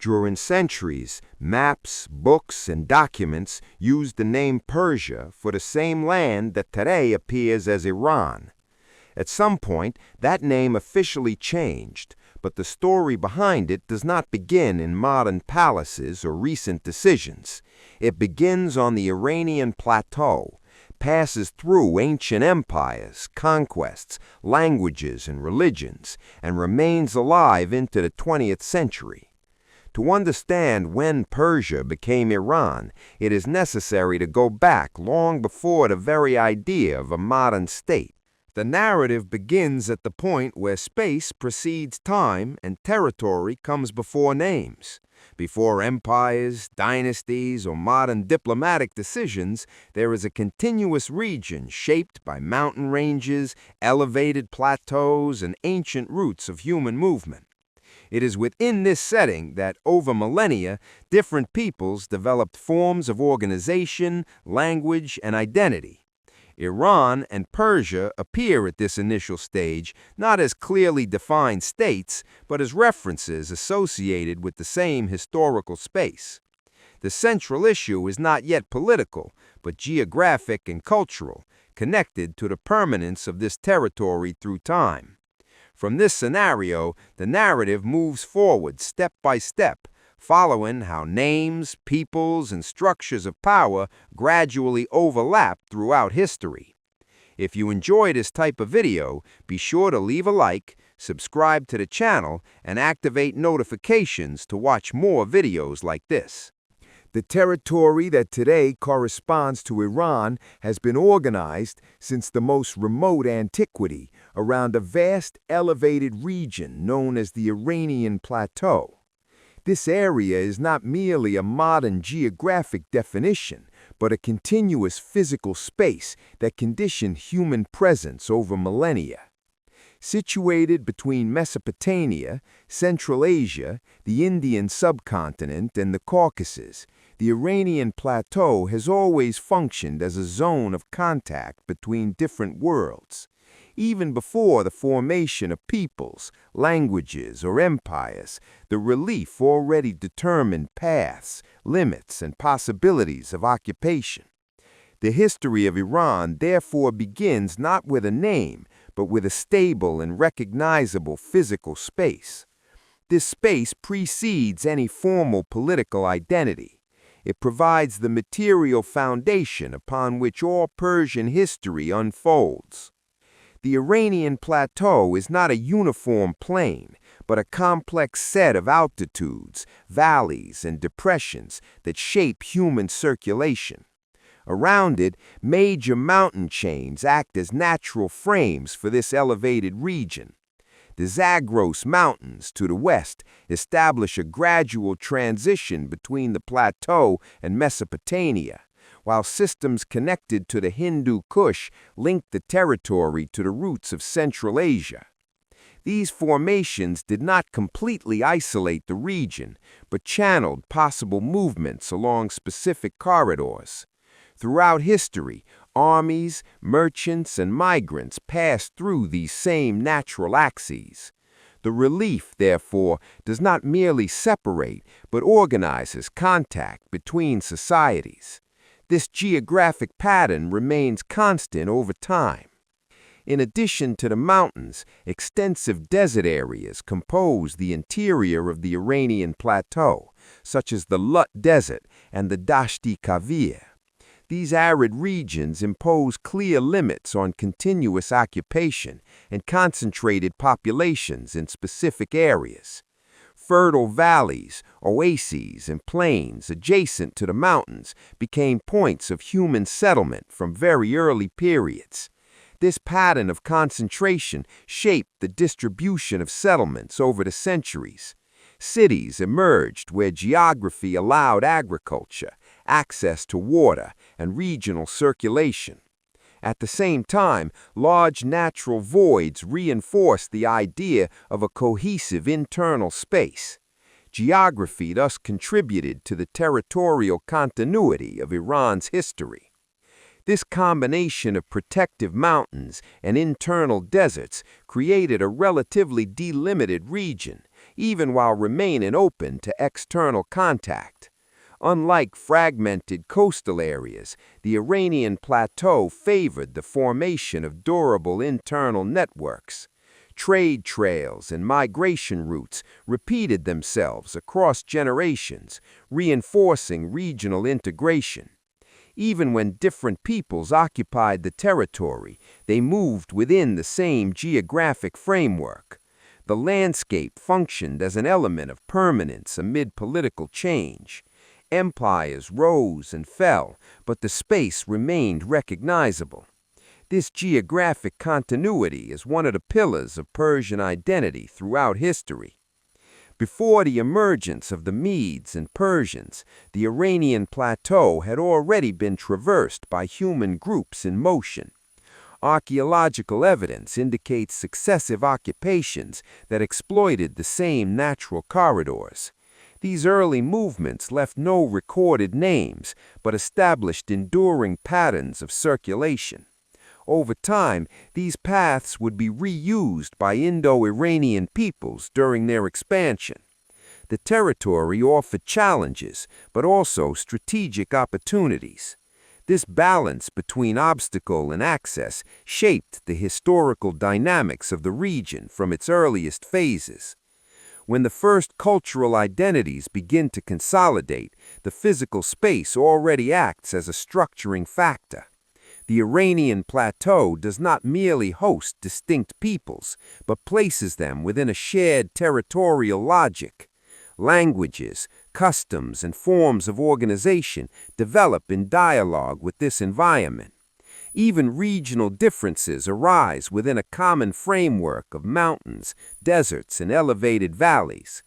During centuries, maps, books, and documents used the name Persia for the same land that today appears as Iran. At some point, that name officially changed, but the story behind it does not begin in modern palaces or recent decisions. It begins on the Iranian plateau, passes through ancient empires, conquests, languages, and religions, and remains alive into the 20th century. To understand when Persia became Iran, it is necessary to go back long before the very idea of a modern state. The narrative begins at the point where space precedes time and territory comes before names. Before empires, dynasties, or modern diplomatic decisions, there is a continuous region shaped by mountain ranges, elevated plateaus, and ancient routes of human movement. It is within this setting that, over millennia, different peoples developed forms of organization, language, and identity. Iran and Persia appear at this initial stage not as clearly defined states, but as references associated with the same historical space. The central issue is not yet political, but geographic and cultural, connected to the permanence of this territory through time. From this scenario, the narrative moves forward step by step, following how names, peoples, and structures of power gradually overlap throughout history. If you enjoy this type of video, be sure to leave a like, subscribe to the channel, and activate notifications to watch more videos like this. The territory that today corresponds to Iran has been organized since the most remote antiquity around a vast elevated region known as the Iranian Plateau. This area is not merely a modern geographic definition, but a continuous physical space that conditioned human presence over millennia. Situated between Mesopotamia, Central Asia, the Indian subcontinent, and the Caucasus, the Iranian Plateau has always functioned as a zone of contact between different worlds. Even before the formation of peoples, languages, or empires, the relief already determined paths, limits, and possibilities of occupation. The history of Iran therefore begins not with a name, but with a stable and recognizable physical space. This space precedes any formal political identity. It provides the material foundation upon which all Persian history unfolds. The Iranian plateau is not a uniform plain, but a complex set of altitudes, valleys, and depressions that shape human circulation. Around it, major mountain chains act as natural frames for this elevated region. The Zagros Mountains to the west establish a gradual transition between the plateau and Mesopotamia, while systems connected to the Hindu Kush link the territory to the roots of Central Asia. These formations did not completely isolate the region, but channeled possible movements along specific corridors. Throughout history, armies, merchants, and migrants passed through these same natural axes. The relief, therefore, does not merely separate, but organizes contact between societies. This geographic pattern remains constant over time. In addition to the mountains, extensive desert areas compose the interior of the Iranian plateau, such as the Lut Desert and the Dashti Kavir. These arid regions impose clear limits on continuous occupation and concentrated populations in specific areas. Fertile valleys, oases, and plains adjacent to the mountains became points of human settlement from very early periods. This pattern of concentration shaped the distribution of settlements over the centuries. Cities emerged where geography allowed agriculture, access to water, and regional circulation. At the same time, large natural voids reinforced the idea of a cohesive internal space. Geography thus contributed to the territorial continuity of Iran's history. This combination of protective mountains and internal deserts created a relatively delimited region, even while remaining open to external contact. Unlike fragmented coastal areas, the Iranian plateau favored the formation of durable internal networks. Trade trails and migration routes repeated themselves across generations, reinforcing regional integration. Even when different peoples occupied the territory, they moved within the same geographic framework. The landscape functioned as an element of permanence amid political change. Empires rose and fell, but the space remained recognizable. This geographic continuity is one of the pillars of Persian identity throughout history. Before the emergence of the Medes and Persians, the Iranian plateau had already been traversed by human groups in motion. Archaeological evidence indicates successive occupations that exploited the same natural corridors. These early movements left no recorded names, but established enduring patterns of circulation. Over time, these paths would be reused by Indo-Iranian peoples during their expansion. The territory offered challenges, but also strategic opportunities. This balance between obstacle and access shaped the historical dynamics of the region from its earliest phases. When the first cultural identities begin to consolidate, the physical space already acts as a structuring factor. The Iranian plateau does not merely host distinct peoples, but places them within a shared territorial logic. Languages, customs, and forms of organization develop in dialogue with this environment. Even regional differences arise within a common framework of mountains, deserts, and elevated valleys.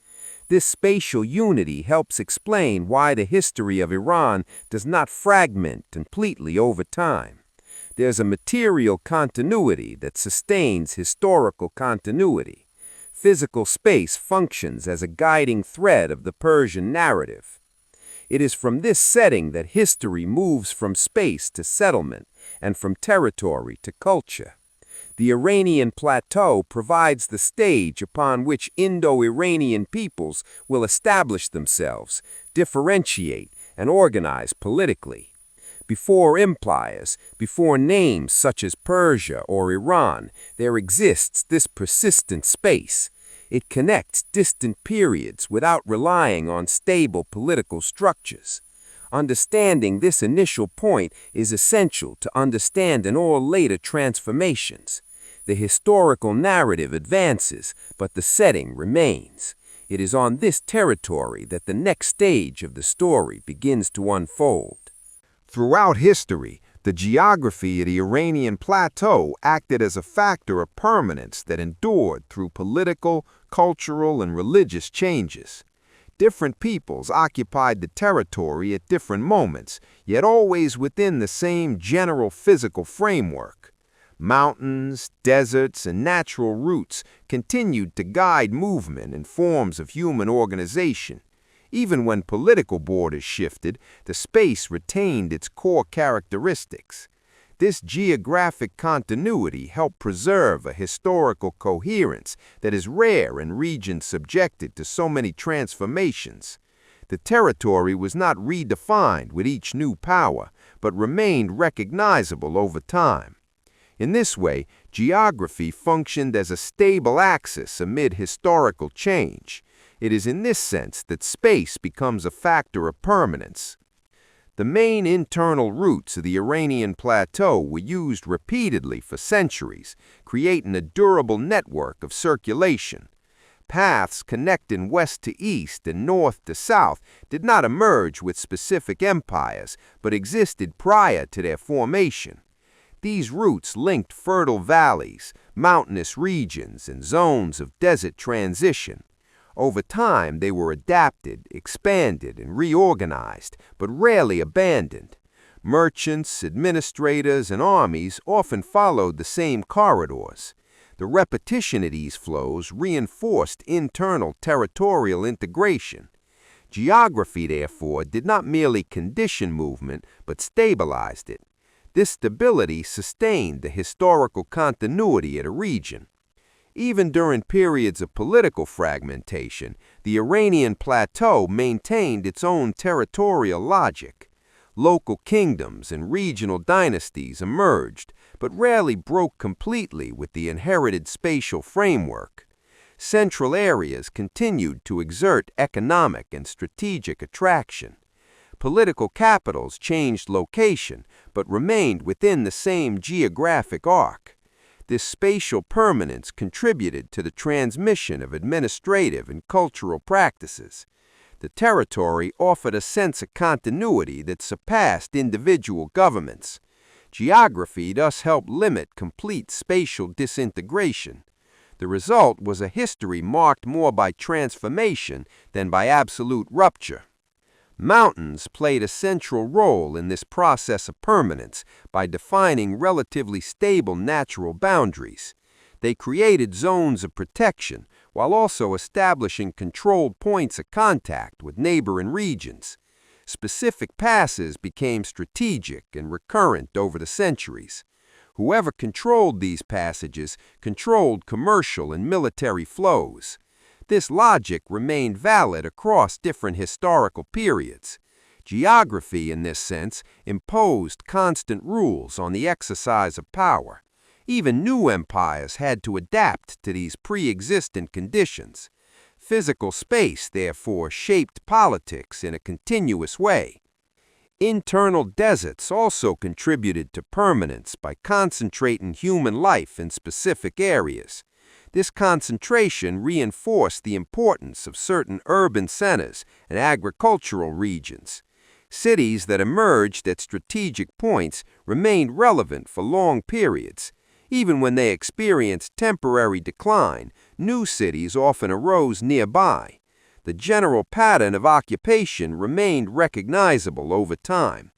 This spatial unity helps explain why the history of Iran does not fragment completely over time. There's a material continuity that sustains historical continuity. Physical space functions as a guiding thread of the Persian narrative. It is from this setting that history moves from space to settlement and from territory to culture. The Iranian plateau provides the stage upon which Indo-Iranian peoples will establish themselves, differentiate, and organize politically. Before empires, before names such as Persia or Iran, there exists this persistent space. It connects distant periods without relying on stable political structures. Understanding this initial point is essential to understanding all later transformations. The historical narrative advances, but the setting remains. It is on this territory that the next stage of the story begins to unfold. Throughout history, the geography of the Iranian plateau acted as a factor of permanence that endured through political, cultural, and religious changes. Different peoples occupied the territory at different moments, yet always within the same general physical framework. Mountains, deserts, and natural routes continued to guide movement and forms of human organization. Even when political borders shifted, the space retained its core characteristics. This geographic continuity helped preserve a historical coherence that is rare in regions subjected to so many transformations. The territory was not redefined with each new power, but remained recognizable over time. In this way, geography functioned as a stable axis amid historical change. It is in this sense that space becomes a factor of permanence. The main internal routes of the Iranian plateau were used repeatedly for centuries, creating a durable network of circulation. Paths connecting west to east and north to south did not emerge with specific empires, but existed prior to their formation. These routes linked fertile valleys, mountainous regions, and zones of desert transition. Over time, they were adapted, expanded, and reorganized, but rarely abandoned. Merchants, administrators, and armies often followed the same corridors. The repetition of these flows reinforced internal territorial integration. Geography, therefore, did not merely condition movement, but stabilized it. This stability sustained the historical continuity of the region. Even during periods of political fragmentation, the Iranian plateau maintained its own territorial logic. Local kingdoms and regional dynasties emerged, but rarely broke completely with the inherited spatial framework. Central areas continued to exert economic and strategic attraction. Political capitals changed location, but remained within the same geographic arc. This spatial permanence contributed to the transmission of administrative and cultural practices. The territory offered a sense of continuity that surpassed individual governments. Geography thus helped limit complete spatial disintegration. The result was a history marked more by transformation than by absolute rupture. Mountains played a central role in this process of permanence by defining relatively stable natural boundaries. They created zones of protection while also establishing controlled points of contact with neighboring regions. Specific passes became strategic and recurrent over the centuries. Whoever controlled these passages controlled commercial and military flows. This logic remained valid across different historical periods. Geography, in this sense, imposed constant rules on the exercise of power. Even new empires had to adapt to these pre-existent conditions. Physical space, therefore, shaped politics in a continuous way. Internal deserts also contributed to permanence by concentrating human life in specific areas. This concentration reinforced the importance of certain urban centers and agricultural regions. Cities that emerged at strategic points remained relevant for long periods. Even when they experienced temporary decline, new cities often arose nearby. The general pattern of occupation remained recognizable over time.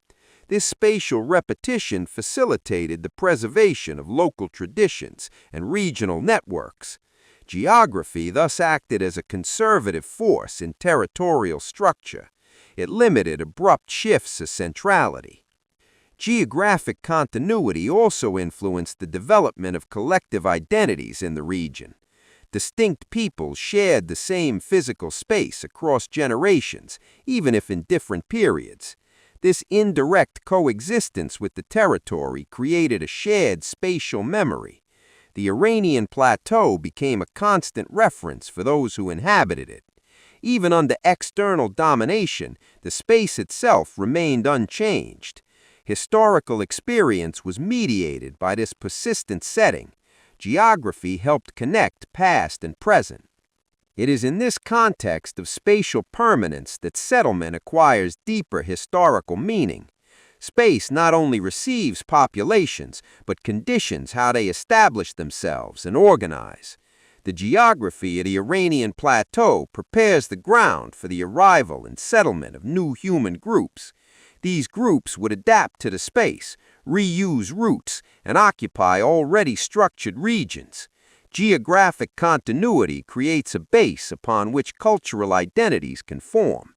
This spatial repetition facilitated the preservation of local traditions and regional networks. Geography thus acted as a conservative force in territorial structure. It limited abrupt shifts of centrality. Geographic continuity also influenced the development of collective identities in the region. Distinct peoples shared the same physical space across generations, even if in different periods. This indirect coexistence with the territory created a shared spatial memory. The Iranian plateau became a constant reference for those who inhabited it. Even under external domination, the space itself remained unchanged. Historical experience was mediated by this persistent setting. Geography helped connect past and present. It is in this context of spatial permanence that settlement acquires deeper historical meaning. Space not only receives populations, but conditions how they establish themselves and organize. The geography of the Iranian plateau prepares the ground for the arrival and settlement of new human groups. These groups would adapt to the space, reuse routes, and occupy already structured regions. Geographic continuity creates a base upon which cultural identities can form.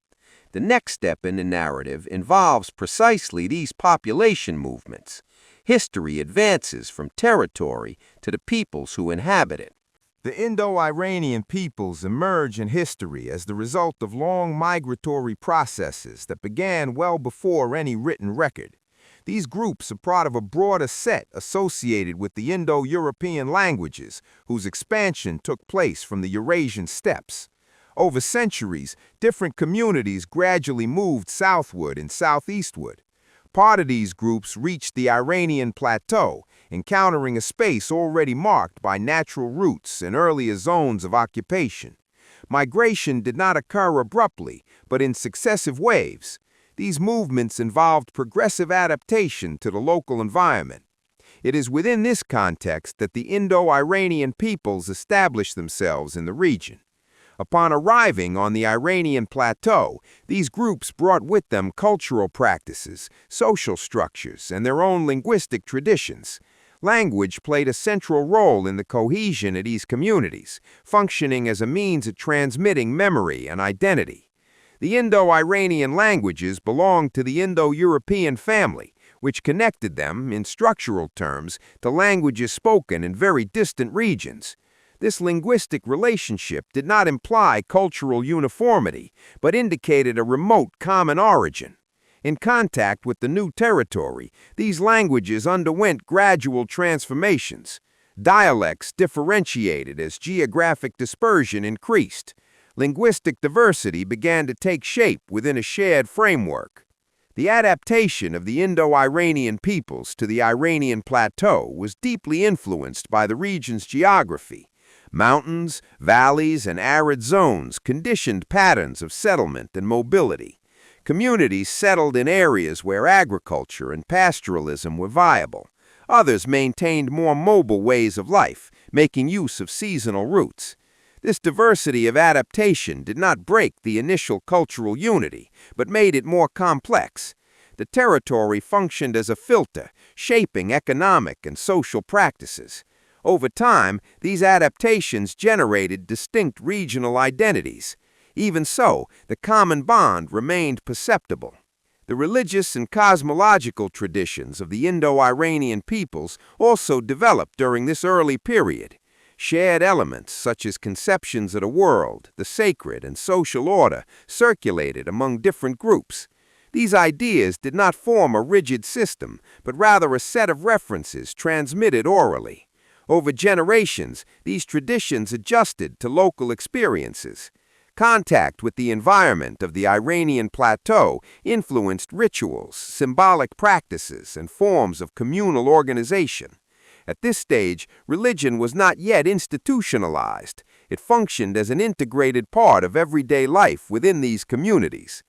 The next step in the narrative involves precisely these population movements. History advances from territory to the peoples who inhabit it. The Indo-Iranian peoples emerge in history as the result of long migratory processes that began well before any written record. These groups are part of a broader set associated with the Indo-European languages, whose expansion took place from the Eurasian steppes. Over centuries, different communities gradually moved southward and southeastward. Part of these groups reached the Iranian plateau, encountering a space already marked by natural routes and earlier zones of occupation. Migration did not occur abruptly, but in successive waves. These movements involved progressive adaptation to the local environment. It is within this context that the Indo-Iranian peoples established themselves in the region. Upon arriving on the Iranian plateau, these groups brought with them cultural practices, social structures, and their own linguistic traditions. Language played a central role in the cohesion of these communities, functioning as a means of transmitting memory and identity. The Indo-Iranian languages belonged to the Indo-European family, which connected them, in structural terms, to languages spoken in very distant regions. This linguistic relationship did not imply cultural uniformity, but indicated a remote common origin. In contact with the new territory, these languages underwent gradual transformations. Dialects differentiated as geographic dispersion increased. Linguistic diversity began to take shape within a shared framework. The adaptation of the Indo-Iranian peoples to the Iranian plateau was deeply influenced by the region's geography. Mountains, valleys, and arid zones conditioned patterns of settlement and mobility. Communities settled in areas where agriculture and pastoralism were viable. Others maintained more mobile ways of life, making use of seasonal routes. This diversity of adaptation did not break the initial cultural unity, but made it more complex. The territory functioned as a filter, shaping economic and social practices. Over time, these adaptations generated distinct regional identities. Even so, the common bond remained perceptible. The religious and cosmological traditions of the Indo-Iranian peoples also developed during this early period. Shared elements such as conceptions of the world, the sacred, and social order circulated among different groups. These ideas did not form a rigid system, but rather a set of references transmitted orally. Over generations, these traditions adjusted to local experiences. Contact with the environment of the Iranian plateau influenced rituals, symbolic practices, and forms of communal organization. At this stage, religion was not yet institutionalized. It functioned as an integrated part of everyday life within these communities.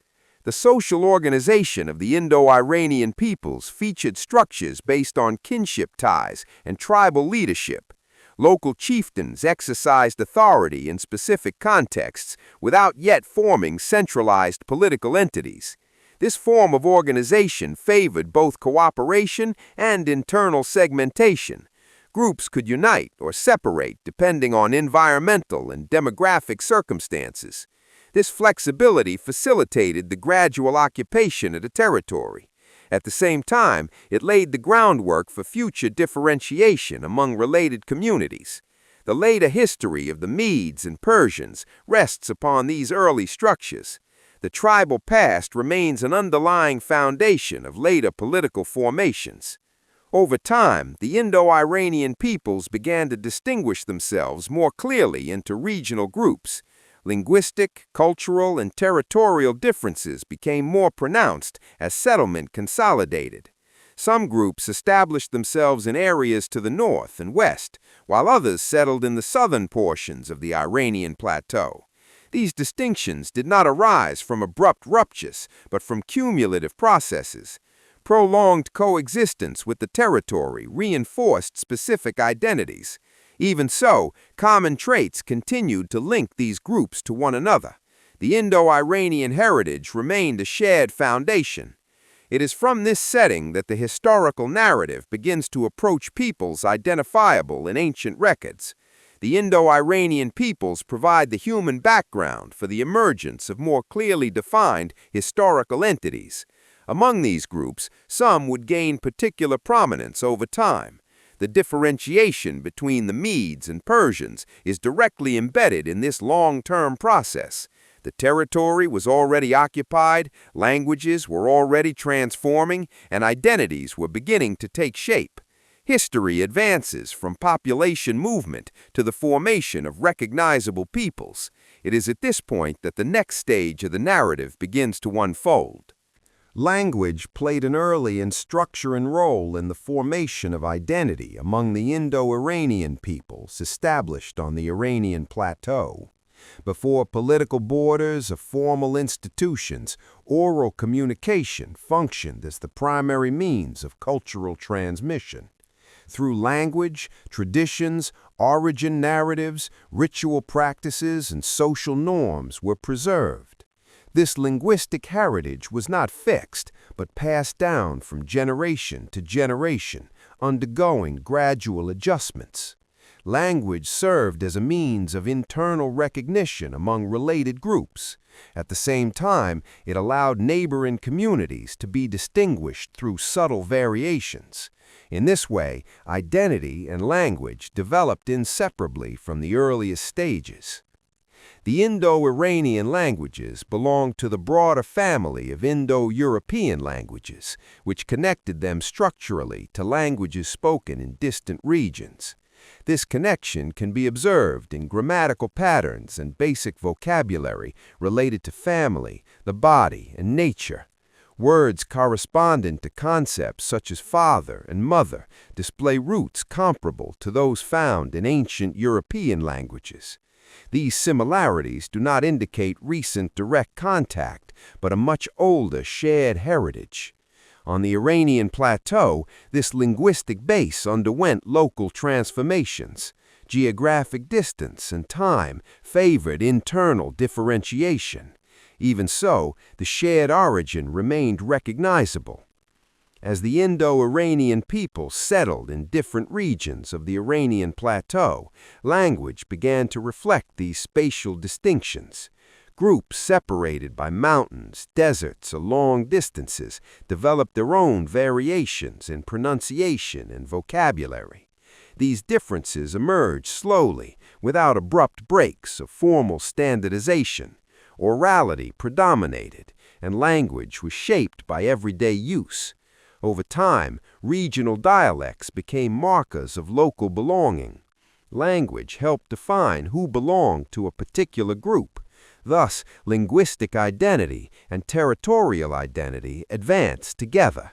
The social organization of the Indo-Iranian peoples featured structures based on kinship ties and tribal leadership. Local chieftains exercised authority in specific contexts without yet forming centralized political entities. This form of organization favored both cooperation and internal segmentation. Groups could unite or separate depending on environmental and demographic circumstances. This flexibility facilitated the gradual occupation of the territory. At the same time, it laid the groundwork for future differentiation among related communities. The later history of the Medes and Persians rests upon these early structures. The tribal past remains an underlying foundation of later political formations. Over time, the Indo-Iranian peoples began to distinguish themselves more clearly into regional groups. Linguistic, cultural, and territorial differences became more pronounced as settlement consolidated. Some groups established themselves in areas to the north and west, while others settled in the southern portions of the Iranian plateau. These distinctions did not arise from abrupt ruptures, but from cumulative processes. Prolonged coexistence with the territory reinforced specific identities. Even so, common traits continued to link these groups to one another. The Indo-Iranian heritage remained a shared foundation. It is from this setting that the historical narrative begins to approach peoples identifiable in ancient records. The Indo-Iranian peoples provide the human background for the emergence of more clearly defined historical entities. Among these groups, some would gain particular prominence over time. The differentiation between the Medes and Persians is directly embedded in this long-term process. The territory was already occupied, languages were already transforming, and identities were beginning to take shape. History advances from population movement to the formation of recognizable peoples. It is at this point that the next stage of the narrative begins to unfold. Language played an early and structuring role in the formation of identity among the Indo-Iranian peoples established on the Iranian plateau. Before political borders or formal institutions, oral communication functioned as the primary means of cultural transmission. Through language, traditions, origin narratives, ritual practices, and social norms were preserved. This linguistic heritage was not fixed, but passed down from generation to generation, undergoing gradual adjustments. Language served as a means of internal recognition among related groups. At the same time, it allowed neighboring communities to be distinguished through subtle variations. In this way, identity and language developed inseparably from the earliest stages. The Indo-Iranian languages belonged to the broader family of Indo-European languages, which connected them structurally to languages spoken in distant regions. This connection can be observed in grammatical patterns and basic vocabulary related to family, the body, and nature. Words corresponding to concepts such as father and mother display roots comparable to those found in ancient European languages. These similarities do not indicate recent direct contact, but a much older shared heritage. On the Iranian plateau, this linguistic base underwent local transformations. Geographic distance and time favored internal differentiation. Even so, the shared origin remained recognizable. As the Indo-Iranian people settled in different regions of the Iranian plateau, language began to reflect these spatial distinctions. Groups separated by mountains, deserts, or long distances developed their own variations in pronunciation and vocabulary. These differences emerged slowly, without abrupt breaks of formal standardization. Orality predominated, and language was shaped by everyday use. Over time, regional dialects became markers of local belonging. Language helped define who belonged to a particular group. Thus, linguistic identity and territorial identity advanced together.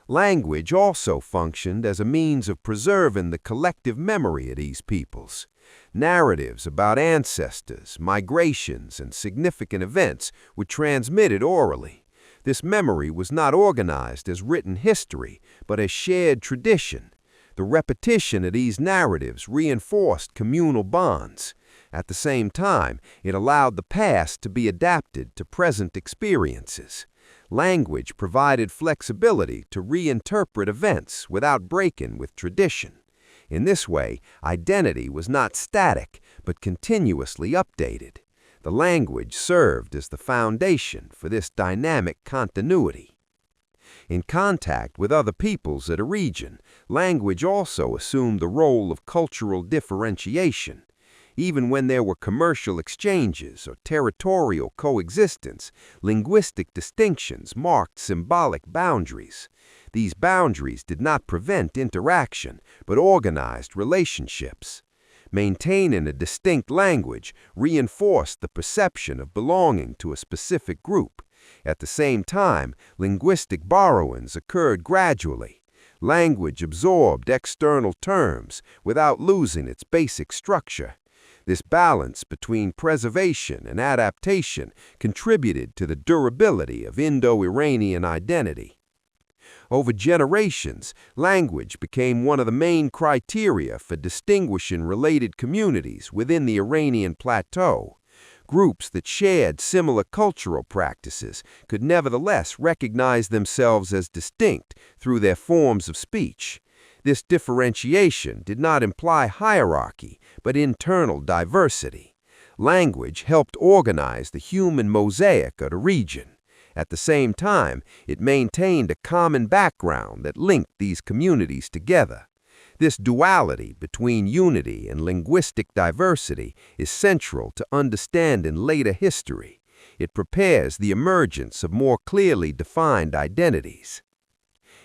Language also functioned as a means of preserving the collective memory of these peoples. Narratives about ancestors, migrations, and significant events were transmitted orally. This memory was not organized as written history, but as shared tradition. The repetition of these narratives reinforced communal bonds. At the same time, it allowed the past to be adapted to present experiences. Language provided flexibility to reinterpret events without breaking with tradition. In this way, identity was not static, but continuously updated. The language served as the foundation for this dynamic continuity. In contact with other peoples of a region, language also assumed the role of cultural differentiation. Even when there were commercial exchanges or territorial coexistence, linguistic distinctions marked symbolic boundaries. These boundaries did not prevent interaction, but organized relationships. Maintaining a distinct language reinforced the perception of belonging to a specific group. At the same time, linguistic borrowings occurred gradually. Language absorbed external terms without losing its basic structure. This balance between preservation and adaptation contributed to the durability of Indo-Iranian identity. Over generations, language became one of the main criteria for distinguishing related communities within the Iranian plateau. Groups that shared similar cultural practices could nevertheless recognize themselves as distinct through their forms of speech. This differentiation did not imply hierarchy, but internal diversity. Language helped organize the human mosaic of the region. At the same time, it maintained a common background that linked these communities together. This duality between unity and linguistic diversity is central to understanding later history. It prepares the emergence of more clearly defined identities.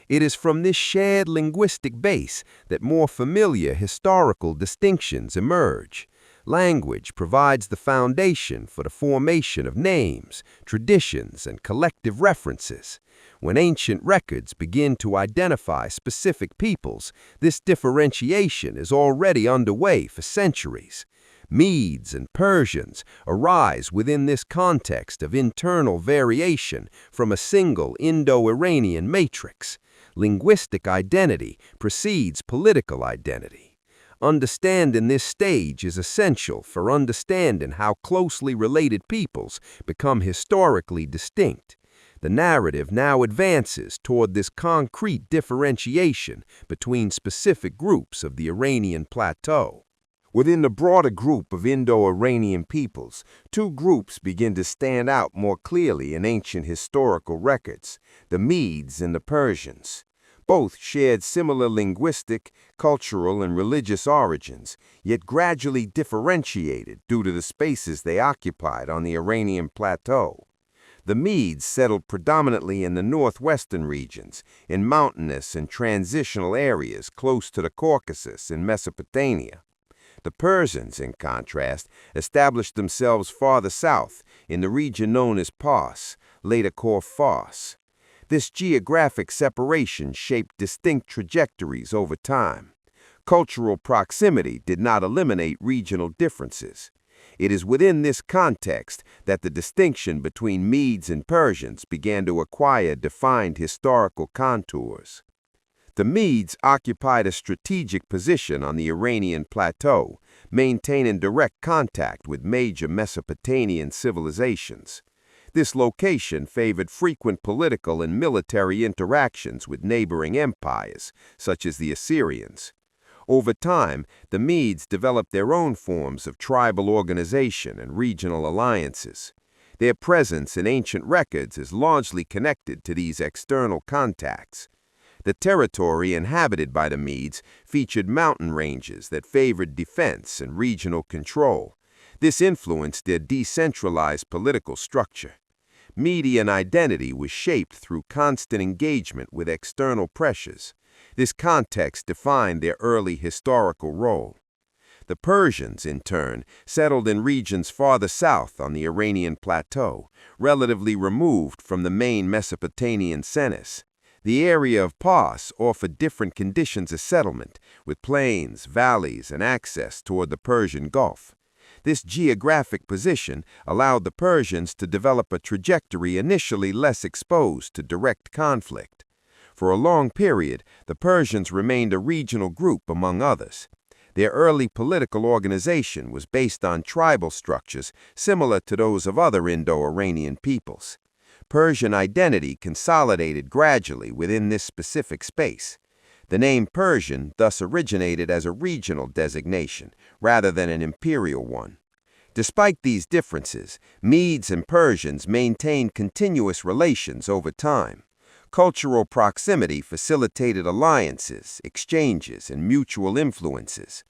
It is from this shared linguistic base that more familiar historical distinctions emerge. Language provides the foundation for the formation of names, traditions, and collective references. When ancient records begin to identify specific peoples, this differentiation is already underway for centuries. Medes and Persians arise within this context of internal variation from a single Indo-Iranian matrix. Linguistic identity precedes political identity. Understanding this stage is essential for understanding how closely related peoples become historically distinct. The narrative now advances toward this concrete differentiation between specific groups of the Iranian plateau. Within the broader group of Indo-Iranian peoples, two groups begin to stand out more clearly in ancient historical records: the Medes and the Persians. Both shared similar linguistic, cultural, and religious origins, yet gradually differentiated due to the spaces they occupied on the Iranian plateau. The Medes settled predominantly in the northwestern regions, in mountainous and transitional areas close to the Caucasus in Mesopotamia. The Persians, in contrast, established themselves farther south in the region known as Pars, later called Fars. This geographic separation shaped distinct trajectories over time. Cultural proximity did not eliminate regional differences. It is within this context that the distinction between Medes and Persians began to acquire defined historical contours. The Medes occupied a strategic position on the Iranian plateau, maintaining direct contact with major Mesopotamian civilizations. This location favored frequent political and military interactions with neighboring empires, such as the Assyrians. Over time, the Medes developed their own forms of tribal organization and regional alliances. Their presence in ancient records is largely connected to these external contacts. The territory inhabited by the Medes featured mountain ranges that favored defense and regional control. This influenced their decentralized political structure. Median identity was shaped through constant engagement with external pressures. This context defined their early historical role. The Persians, in turn, settled in regions farther south on the Iranian plateau, relatively removed from the main Mesopotamian centers. The area of Pars offered different conditions of settlement, with plains, valleys, and access toward the Persian Gulf. This geographic position allowed the Persians to develop a trajectory initially less exposed to direct conflict. For a long period, the Persians remained a regional group among others. Their early political organization was based on tribal structures similar to those of other Indo-Iranian peoples. Persian identity consolidated gradually within this specific space. The name Persian thus originated as a regional designation rather than an imperial one. Despite these differences, Medes and Persians maintained continuous relations over time. Cultural proximity facilitated alliances, exchanges, and mutual influences.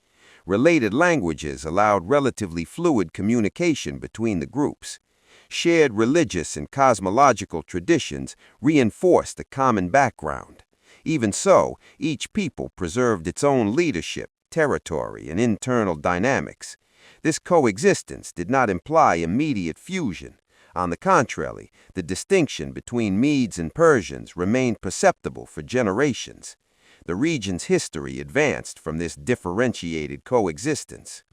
Related languages allowed relatively fluid communication between the groups. Shared religious and cosmological traditions reinforced a common background. Even so, each people preserved its own leadership, territory, and internal dynamics. This coexistence did not imply immediate fusion. On the contrary, the distinction between Medes and Persians remained perceptible for generations. The region's history advanced from this differentiated coexistence.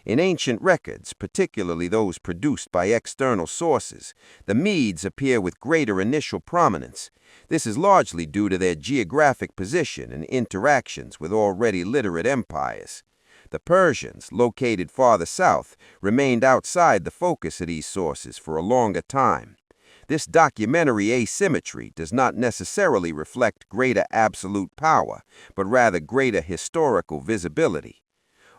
In ancient records, particularly those produced by external sources, the Medes appear with greater initial prominence. This is largely due to their geographic position and interactions with already literate empires. The Persians, located farther south, remained outside the focus of these sources for a longer time. This documentary asymmetry does not necessarily reflect greater absolute power, but rather greater historical visibility.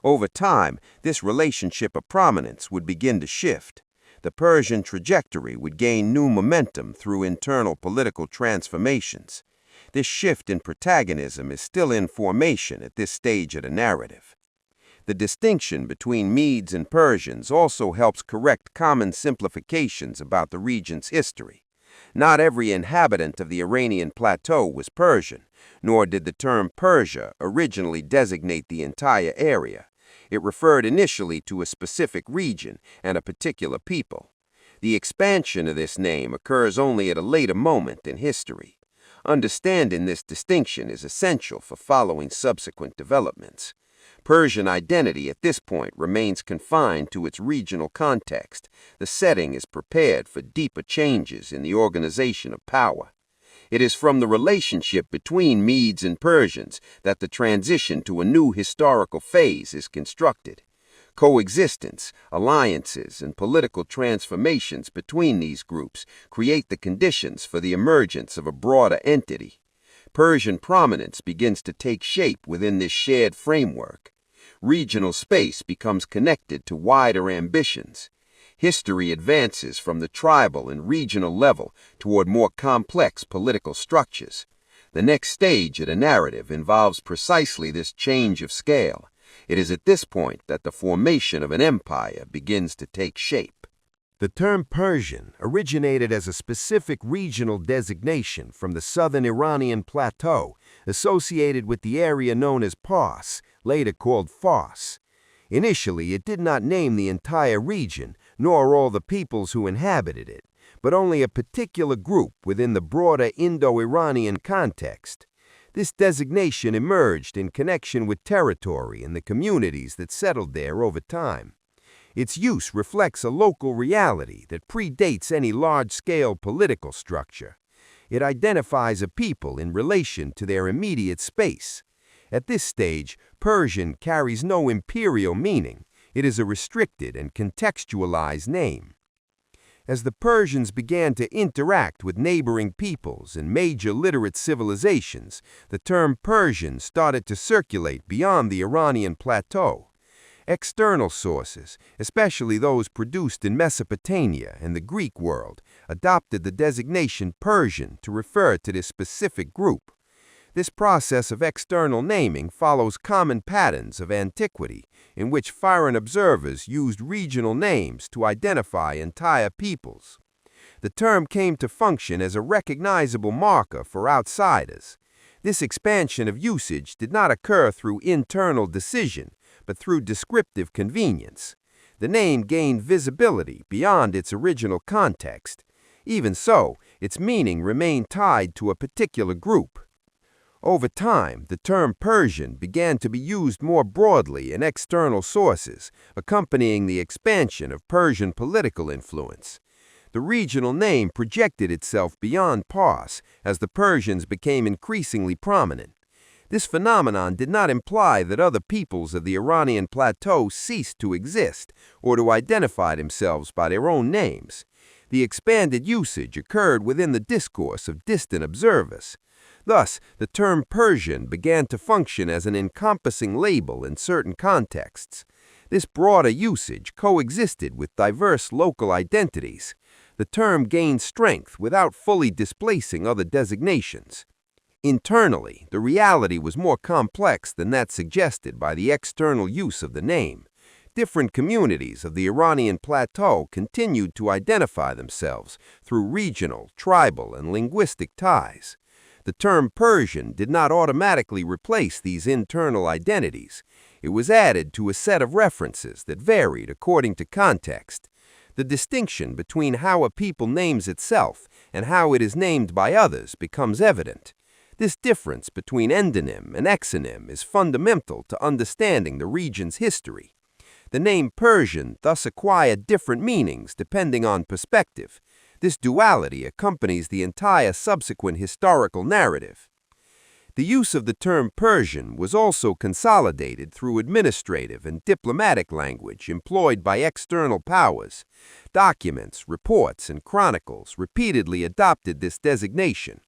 Over time, this relationship of prominence would begin to shift. The Persian trajectory would gain new momentum through internal political transformations. This shift in protagonism is still in formation at this stage of the narrative. The distinction between Medes and Persians also helps correct common simplifications about the region's history. Not every inhabitant of the Iranian plateau was Persian, nor did the term Persia originally designate the entire area. It referred initially to a specific region and a particular people. The expansion of this name occurs only at a later moment in history. Understanding this distinction is essential for following subsequent developments. Persian identity at this point remains confined to its regional context. The setting is prepared for deeper changes in the organization of power. It is from the relationship between Medes and Persians that the transition to a new historical phase is constructed. Coexistence, alliances, and political transformations between these groups create the conditions for the emergence of a broader entity. Persian prominence begins to take shape within this shared framework. Regional space becomes connected to wider ambitions. History advances from the tribal and regional level toward more complex political structures. The next stage of the narrative involves precisely this change of scale. It is at this point that the formation of an empire begins to take shape. The term Persian originated as a specific regional designation from the southern Iranian plateau, associated with the area known as Pars, later called Fars. Initially, it did not name the entire region, nor all the peoples who inhabited it, but only a particular group within the broader Indo-Iranian context. This designation emerged in connection with territory and the communities that settled there over time. Its use reflects a local reality that predates any large-scale political structure. It identifies a people in relation to their immediate space. At this stage, Persian carries no imperial meaning. It is a restricted and contextualized name. As the Persians began to interact with neighboring peoples and major literate civilizations, the term Persian started to circulate beyond the Iranian plateau. External sources, especially those produced in Mesopotamia and the Greek world, adopted the designation Persian to refer to this specific group. This process of external naming follows common patterns of antiquity, in which foreign observers used regional names to identify entire peoples. The term came to function as a recognizable marker for outsiders. This expansion of usage did not occur through internal decision, but through descriptive convenience. The name gained visibility beyond its original context. Even so, its meaning remained tied to a particular group. Over time, the term Persian began to be used more broadly in external sources, accompanying the expansion of Persian political influence. The regional name projected itself beyond Pars as the Persians became increasingly prominent. This phenomenon did not imply that other peoples of the Iranian plateau ceased to exist or to identify themselves by their own names. The expanded usage occurred within the discourse of distant observers. Thus, the term Persian began to function as an encompassing label in certain contexts. This broader usage coexisted with diverse local identities. The term gained strength without fully displacing other designations. Internally, the reality was more complex than that suggested by the external use of the name. Different communities of the Iranian plateau continued to identify themselves through regional, tribal, and linguistic ties. The term Persian did not automatically replace these internal identities. It was added to a set of references that varied according to context. The distinction between how a people names itself and how it is named by others becomes evident. This difference between endonym and exonym is fundamental to understanding the region's history. The name Persian thus acquired different meanings depending on perspective. This duality accompanies the entire subsequent historical narrative. The use of the term Persian was also consolidated through administrative and diplomatic language employed by external powers. Documents, reports, and chronicles repeatedly adopted this designation.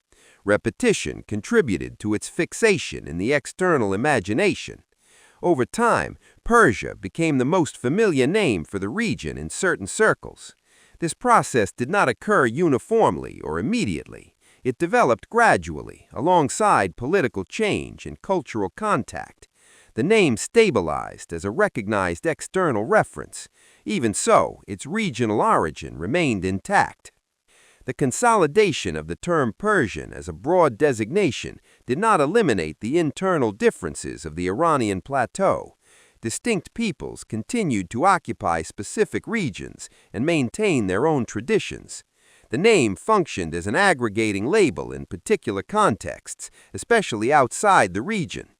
Repetition contributed to its fixation in the external imagination. Over time, Persia became the most familiar name for the region in certain circles. This process did not occur uniformly or immediately. It developed gradually, alongside political change and cultural contact. The name stabilized as a recognized external reference. Even so, its regional origin remained intact. The consolidation of the term Persian as a broad designation did not eliminate the internal differences of the Iranian plateau. Distinct peoples continued to occupy specific regions and maintain their own traditions. The name functioned as an aggregating label in particular contexts, especially outside the region.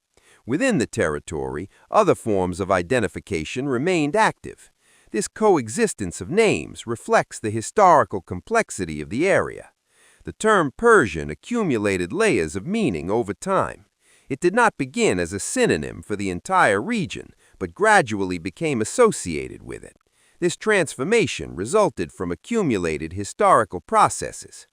Within the territory, other forms of identification remained active. This coexistence of names reflects the historical complexity of the area. The term Persian accumulated layers of meaning over time. It did not begin as a synonym for the entire region, but gradually became associated with it. This transformation resulted from accumulated historical processes.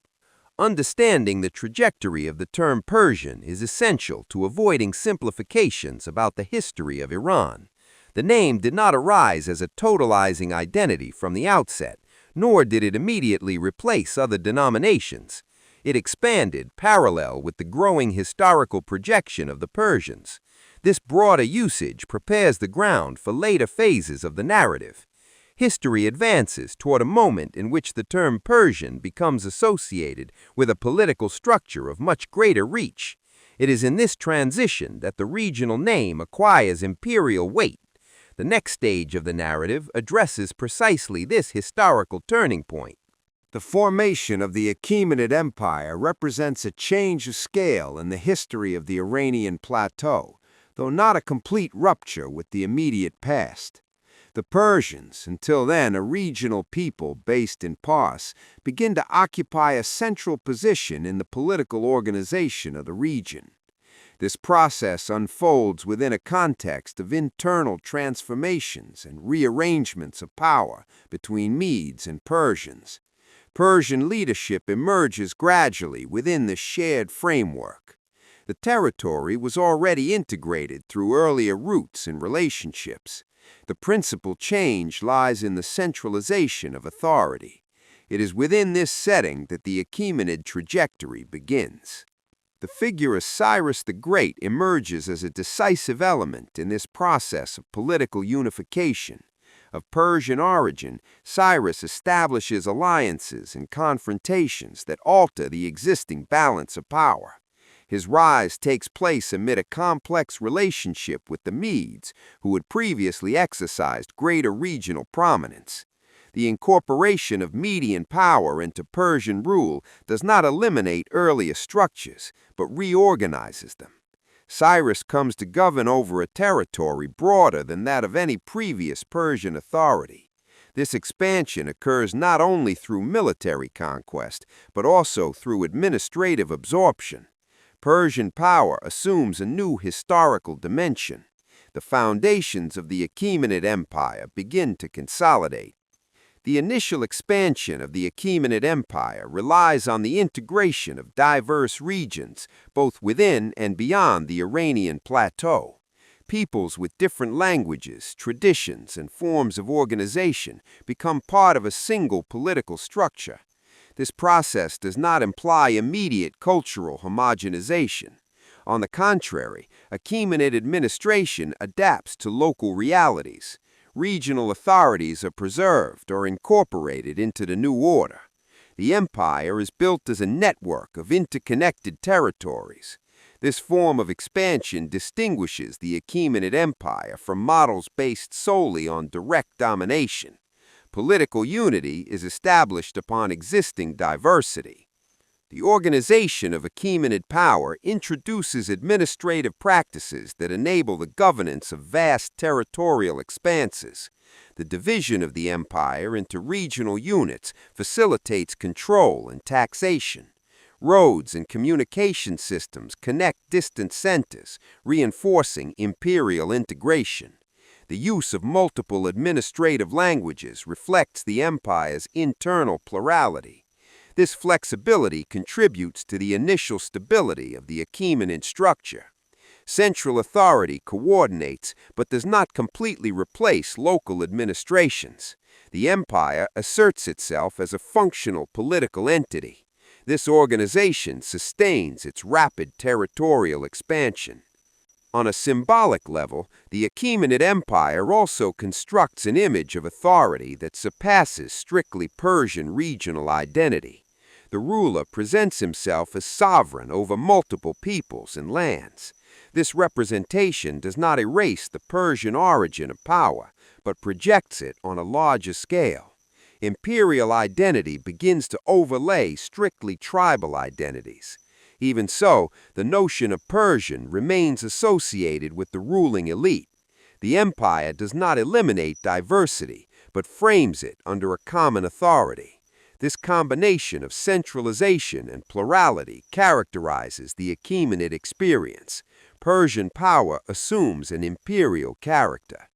Understanding the trajectory of the term Persian is essential to avoiding simplifications about the history of Iran. The name did not arise as a totalizing identity from the outset, nor did it immediately replace other denominations. It expanded parallel with the growing historical projection of the Persians. This broader usage prepares the ground for later phases of the narrative. History advances toward a moment in which the term Persian becomes associated with a political structure of much greater reach. It is in this transition that the regional name acquires imperial weight. The next stage of the narrative addresses precisely this historical turning point. The formation of the Achaemenid Empire represents a change of scale in the history of the Iranian plateau, though not a complete rupture with the immediate past. The Persians, until then a regional people based in Pars, begin to occupy a central position in the political organization of the region. This process unfolds within a context of internal transformations and rearrangements of power between Medes and Persians. Persian leadership emerges gradually within this shared framework. The territory was already integrated through earlier roots and relationships. The principal change lies in the centralization of authority. It is within this setting that the Achaemenid trajectory begins. The figure of Cyrus the Great emerges as a decisive element in this process of political unification. Of Persian origin, Cyrus establishes alliances and confrontations that alter the existing balance of power. His rise takes place amid a complex relationship with the Medes, who had previously exercised greater regional prominence. The incorporation of Median power into Persian rule does not eliminate earlier structures, but reorganizes them. Cyrus comes to govern over a territory broader than that of any previous Persian authority. This expansion occurs not only through military conquest, but also through administrative absorption. Persian power assumes a new historical dimension. The foundations of the Achaemenid Empire begin to consolidate. The initial expansion of the Achaemenid Empire relies on the integration of diverse regions, both within and beyond the Iranian plateau. Peoples with different languages, traditions, and forms of organization become part of a single political structure. This process does not imply immediate cultural homogenization. On the contrary, Achaemenid administration adapts to local realities. Regional authorities are preserved or incorporated into the new order. The empire is built as a network of interconnected territories. This form of expansion distinguishes the Achaemenid Empire from models based solely on direct domination. Political unity is established upon existing diversity. The organization of Achaemenid power introduces administrative practices that enable the governance of vast territorial expanses. The division of the empire into regional units facilitates control and taxation. Roads and communication systems connect distant centers, reinforcing imperial integration. The use of multiple administrative languages reflects the empire's internal plurality. This flexibility contributes to the initial stability of the Achaemenid structure. Central authority coordinates but does not completely replace local administrations. The empire asserts itself as a functional political entity. This organization sustains its rapid territorial expansion. On a symbolic level, the Achaemenid Empire also constructs an image of authority that surpasses strictly Persian regional identity. The ruler presents himself as sovereign over multiple peoples and lands. This representation does not erase the Persian origin of power, but projects it on a larger scale. Imperial identity begins to overlay strictly tribal identities. Even so, the notion of Persian remains associated with the ruling elite. The empire does not eliminate diversity, but frames it under a common authority. This combination of centralization and plurality characterizes the Achaemenid experience. Persian power assumes an imperial character.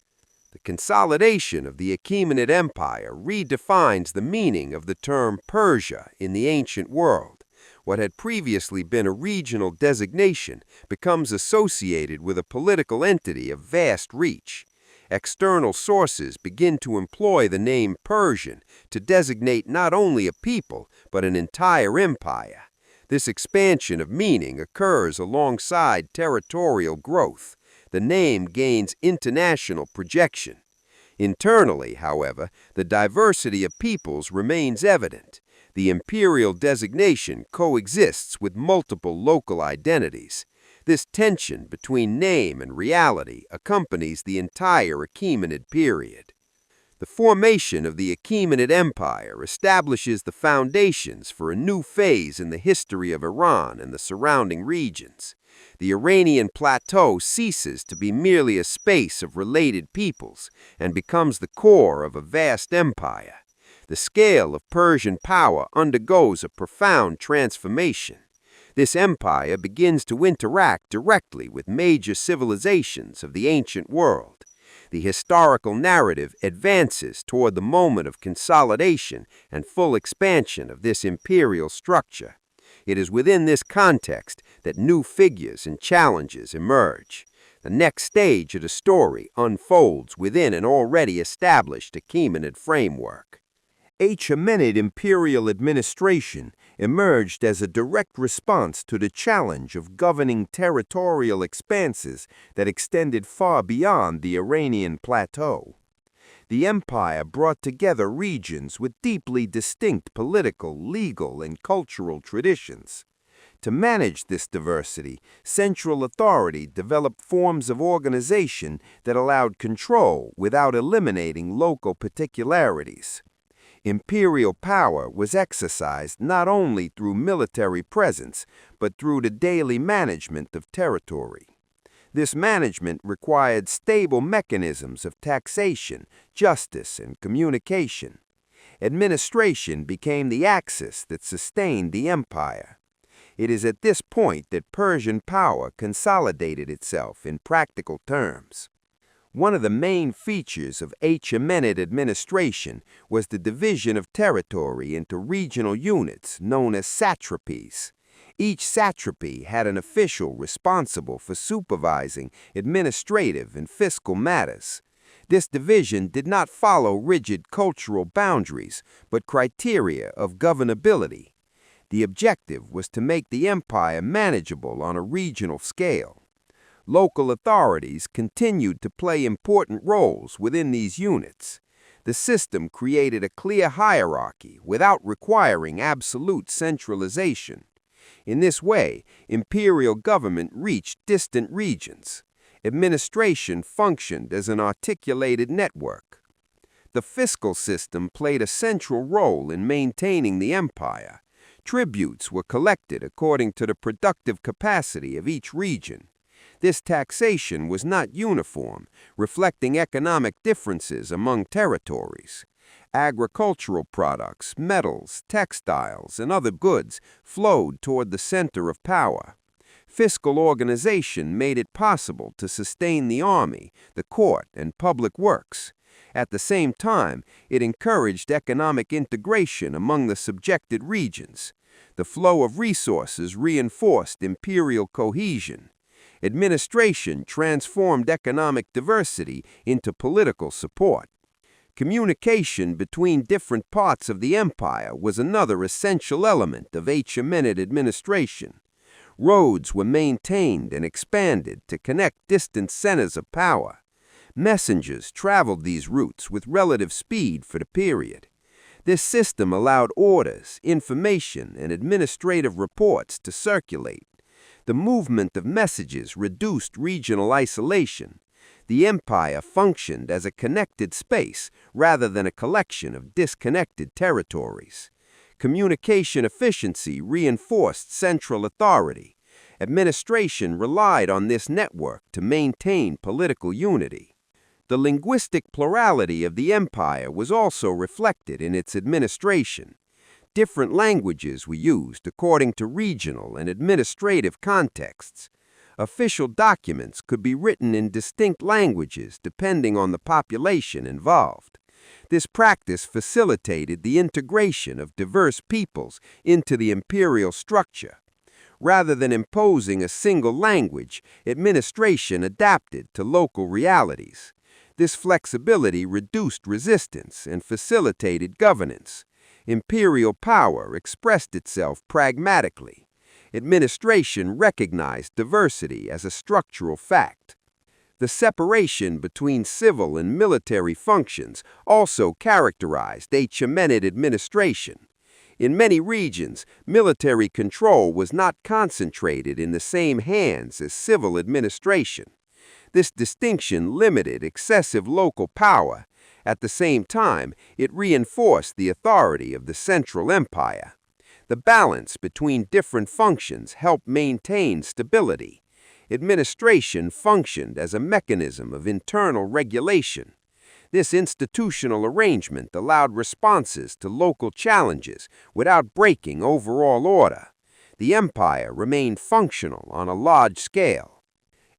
The consolidation of the Achaemenid Empire redefines the meaning of the term Persia in the ancient world. What had previously been a regional designation becomes associated with a political entity of vast reach. External sources begin to employ the name Persian to designate not only a people, but an entire empire. This expansion of meaning occurs alongside territorial growth. The name gains international projection. Internally, however, the diversity of peoples remains evident. The imperial designation coexists with multiple local identities. This tension between name and reality accompanies the entire Achaemenid period. The formation of the Achaemenid Empire establishes the foundations for a new phase in the history of Iran and the surrounding regions. The Iranian plateau ceases to be merely a space of related peoples and becomes the core of a vast empire. The scale of Persian power undergoes a profound transformation. This empire begins to interact directly with major civilizations of the ancient world. The historical narrative advances toward the moment of consolidation and full expansion of this imperial structure. It is within this context that new figures and challenges emerge. The next stage of the story unfolds within an already established Achaemenid framework. Achaemenid imperial administration emerged as a direct response to the challenge of governing territorial expanses that extended far beyond the Iranian plateau. The empire brought together regions with deeply distinct political, legal, and cultural traditions. To manage this diversity, central authority developed forms of organization that allowed control without eliminating local particularities. Imperial power was exercised not only through military presence, but through the daily management of territory. This management required stable mechanisms of taxation, justice, and communication. Administration became the axis that sustained the empire. It is at this point that Persian power consolidated itself in practical terms. One of the main features of Achaemenid administration was the division of territory into regional units known as satrapies. Each satrapy had an official responsible for supervising administrative and fiscal matters. This division did not follow rigid cultural boundaries, but criteria of governability. The objective was to make the empire manageable on a regional scale. Local authorities continued to play important roles within these units. The system created a clear hierarchy without requiring absolute centralization. In this way, imperial government reached distant regions. Administration functioned as an articulated network. The fiscal system played a central role in maintaining the empire. Tributes were collected according to the productive capacity of each region. This taxation was not uniform, reflecting economic differences among territories. Agricultural products, metals, textiles, and other goods flowed toward the center of power. Fiscal organization made it possible to sustain the army, the court, and public works. At the same time, it encouraged economic integration among the subjected regions. The flow of resources reinforced imperial cohesion. Administration transformed economic diversity into political support. Communication between different parts of the empire was another essential element of Achaemenid administration. Roads were maintained and expanded to connect distant centers of power. Messengers traveled these routes with relative speed for the period. This system allowed orders, information, and administrative reports to circulate. The movement of messages reduced regional isolation. The empire functioned as a connected space rather than a collection of disconnected territories. Communication efficiency reinforced central authority. Administration relied on this network to maintain political unity. The linguistic plurality of the empire was also reflected in its administration. Different languages were used according to regional and administrative contexts. Official documents could be written in distinct languages depending on the population involved. This practice facilitated the integration of diverse peoples into the imperial structure. Rather than imposing a single language, administration adapted to local realities. This flexibility reduced resistance and facilitated governance. Imperial power expressed itself pragmatically. Administration recognized diversity as a structural fact. The separation between civil and military functions also characterized Achaemenid administration. In many regions, military control was not concentrated in the same hands as civil administration. This distinction limited excessive local power. At the same time, it reinforced the authority of the central empire. The balance between different functions helped maintain stability. Administration functioned as a mechanism of internal regulation. This institutional arrangement allowed responses to local challenges without breaking overall order. The empire remained functional on a large scale.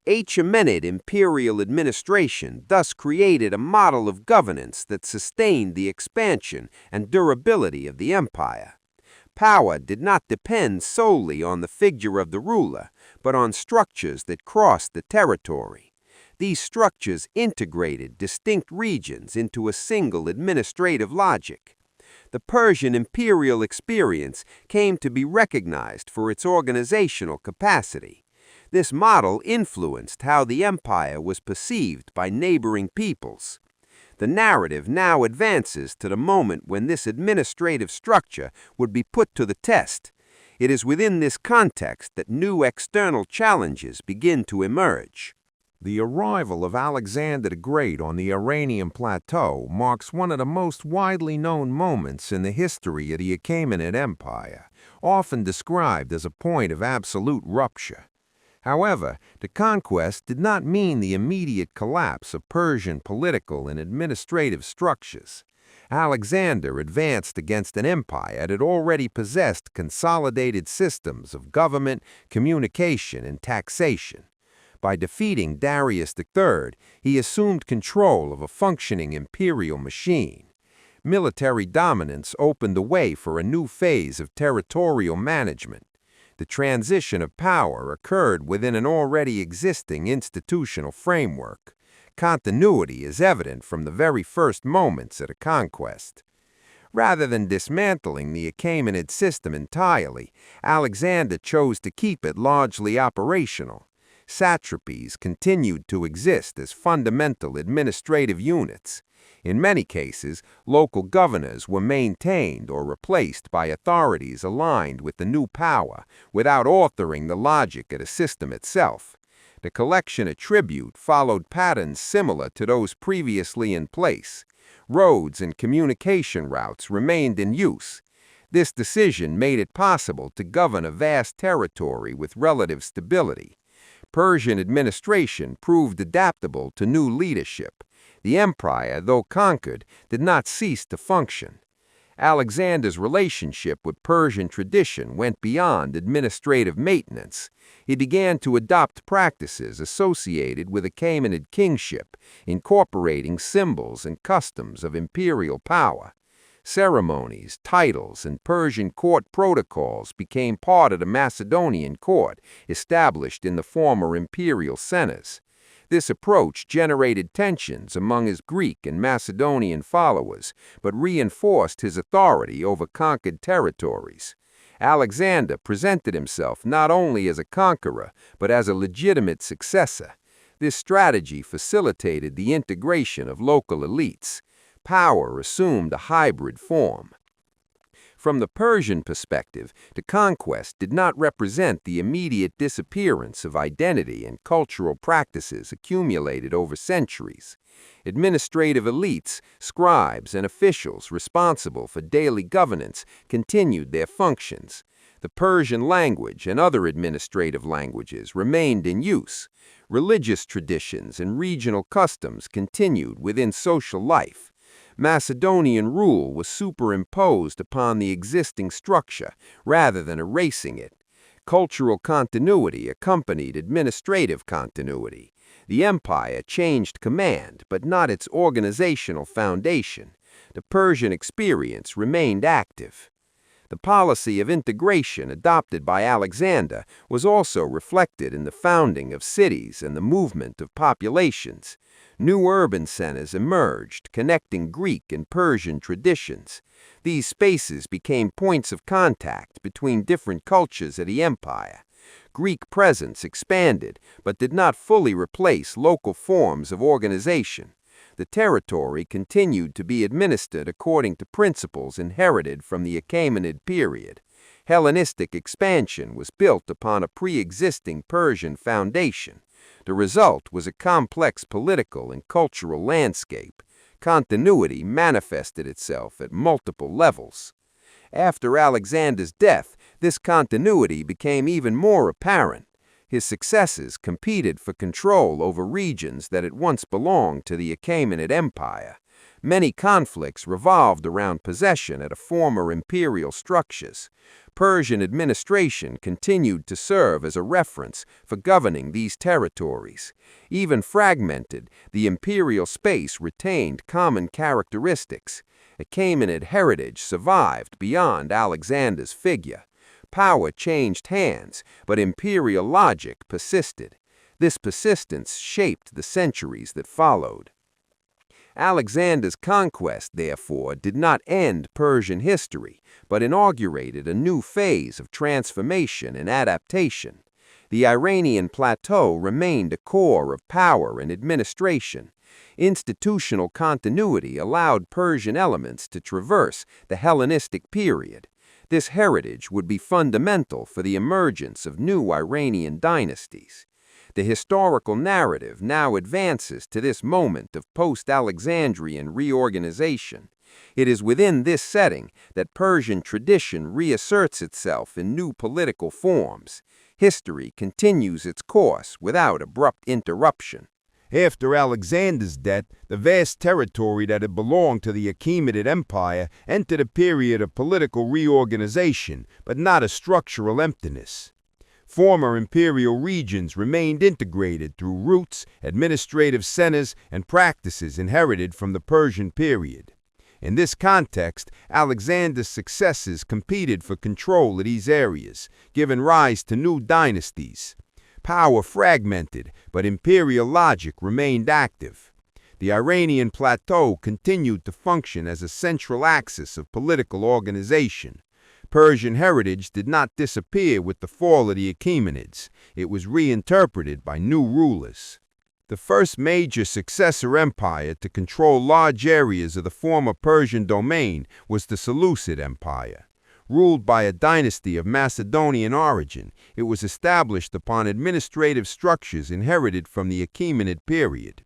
Achaemenid imperial administration thus created a model of governance that sustained the expansion and durability of the empire. Power did not depend solely on the figure of the ruler, but on structures that crossed the territory. These structures integrated distinct regions into a single administrative logic. The Persian imperial experience came to be recognized for its organizational capacity. This model influenced how the empire was perceived by neighboring peoples. The narrative now advances to the moment when this administrative structure would be put to the test. It is within this context that new external challenges begin to emerge. The arrival of Alexander the Great on the Iranian plateau marks one of the most widely known moments in the history of the Achaemenid Empire, often described as a point of absolute rupture. However, the conquest did not mean the immediate collapse of Persian political and administrative structures. Alexander advanced against an empire that already possessed consolidated systems of government, communication, and taxation. By defeating Darius III, he assumed control of a functioning imperial machine. Military dominance opened the way for a new phase of territorial management. The transition of power occurred within an already existing institutional framework. Continuity is evident from the very first moments of the conquest. Rather than dismantling the Achaemenid system entirely, Alexander chose to keep it largely operational. Satrapies continued to exist as fundamental administrative units. In many cases, local governors were maintained or replaced by authorities aligned with the new power, without altering the logic of the system itself. The collection of tribute followed patterns similar to those previously in place. Roads and communication routes remained in use. This decision made it possible to govern a vast territory with relative stability. Persian administration proved adaptable to new leadership. The empire, though conquered, did not cease to function. Alexander's relationship with Persian tradition went beyond administrative maintenance. He began to adopt practices associated with Achaemenid kingship, incorporating symbols and customs of imperial power. Ceremonies, titles, and Persian court protocols became part of the Macedonian court, established in the former imperial centers. This approach generated tensions among his Greek and Macedonian followers, but reinforced his authority over conquered territories. Alexander presented himself not only as a conqueror, but as a legitimate successor. This strategy facilitated the integration of local elites. Power assumed a hybrid form. From the Persian perspective, the conquest did not represent the immediate disappearance of identity and cultural practices accumulated over centuries. Administrative elites, scribes, and officials responsible for daily governance continued their functions. The Persian language and other administrative languages remained in use. Religious traditions and regional customs continued within social life. Macedonian rule was superimposed upon the existing structure rather than erasing it. Cultural continuity accompanied administrative continuity. The empire changed command, but not its organizational foundation. The Persian experience remained active. The policy of integration adopted by Alexander was also reflected in the founding of cities and the movement of populations. New urban centers emerged, connecting Greek and Persian traditions. These spaces became points of contact between different cultures of the empire. Greek presence expanded, but did not fully replace local forms of organization. The territory continued to be administered according to principles inherited from the Achaemenid period. Hellenistic expansion was built upon a pre-existing Persian foundation. The result was a complex political and cultural landscape. Continuity manifested itself at multiple levels. After Alexander's death, this continuity became even more apparent. His successors competed for control over regions that had once belonged to the Achaemenid Empire. Many conflicts revolved around possession of former imperial structures. Persian administration continued to serve as a reference for governing these territories. Even fragmented, the imperial space retained common characteristics. Achaemenid heritage survived beyond Alexander's figure. Power changed hands, but imperial logic persisted. This persistence shaped the centuries that followed. Alexander's conquest, therefore, did not end Persian history, but inaugurated a new phase of transformation and adaptation. The Iranian plateau remained a core of power and administration. Institutional continuity allowed Persian elements to traverse the Hellenistic period. This heritage would be fundamental for the emergence of new Iranian dynasties. The historical narrative now advances to this moment of post-Alexandrian reorganization. It is within this setting that Persian tradition reasserts itself in new political forms. History continues its course without abrupt interruption. After Alexander's death, the vast territory that had belonged to the Achaemenid Empire entered a period of political reorganization, but not a structural emptiness. Former imperial regions remained integrated through roots, administrative centers, and practices inherited from the Persian period. In this context, Alexander's successors competed for control of these areas, giving rise to new dynasties. Power fragmented, but imperial logic remained active. The Iranian plateau continued to function as a central axis of political organization. Persian heritage did not disappear with the fall of the Achaemenids. It was reinterpreted by new rulers. The first major successor empire to control large areas of the former Persian domain was the Seleucid Empire. Ruled by a dynasty of Macedonian origin, it was established upon administrative structures inherited from the Achaemenid period.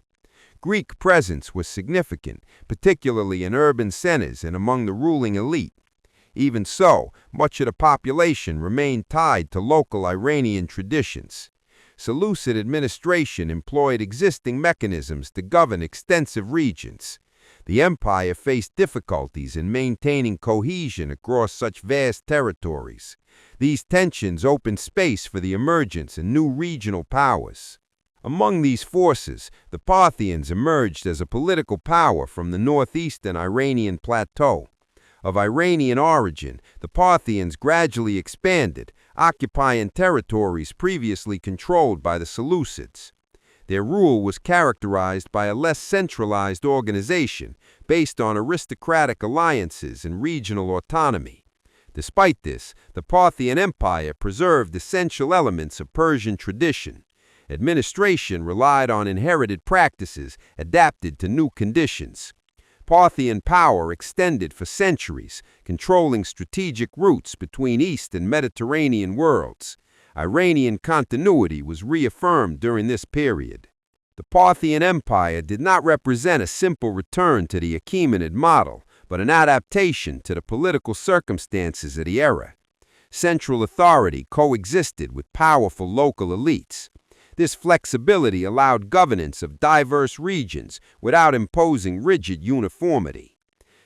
Greek presence was significant, particularly in urban centers and among the ruling elite. Even so, much of the population remained tied to local Iranian traditions. Seleucid administration employed existing mechanisms to govern extensive regions. The empire faced difficulties in maintaining cohesion across such vast territories. These tensions opened space for the emergence of new regional powers. Among these forces, the Parthians emerged as a political power from the northeastern Iranian plateau. Of Iranian origin, the Parthians gradually expanded, occupying territories previously controlled by the Seleucids. Their rule was characterized by a less centralized organization based on aristocratic alliances and regional autonomy. Despite this, the Parthian Empire preserved essential elements of Persian tradition. Administration relied on inherited practices adapted to new conditions. Parthian power extended for centuries, controlling strategic routes between East and Mediterranean worlds. Iranian continuity was reaffirmed during this period. The Parthian Empire did not represent a simple return to the Achaemenid model, but an adaptation to the political circumstances of the era. Central authority coexisted with powerful local elites. This flexibility allowed governance of diverse regions without imposing rigid uniformity.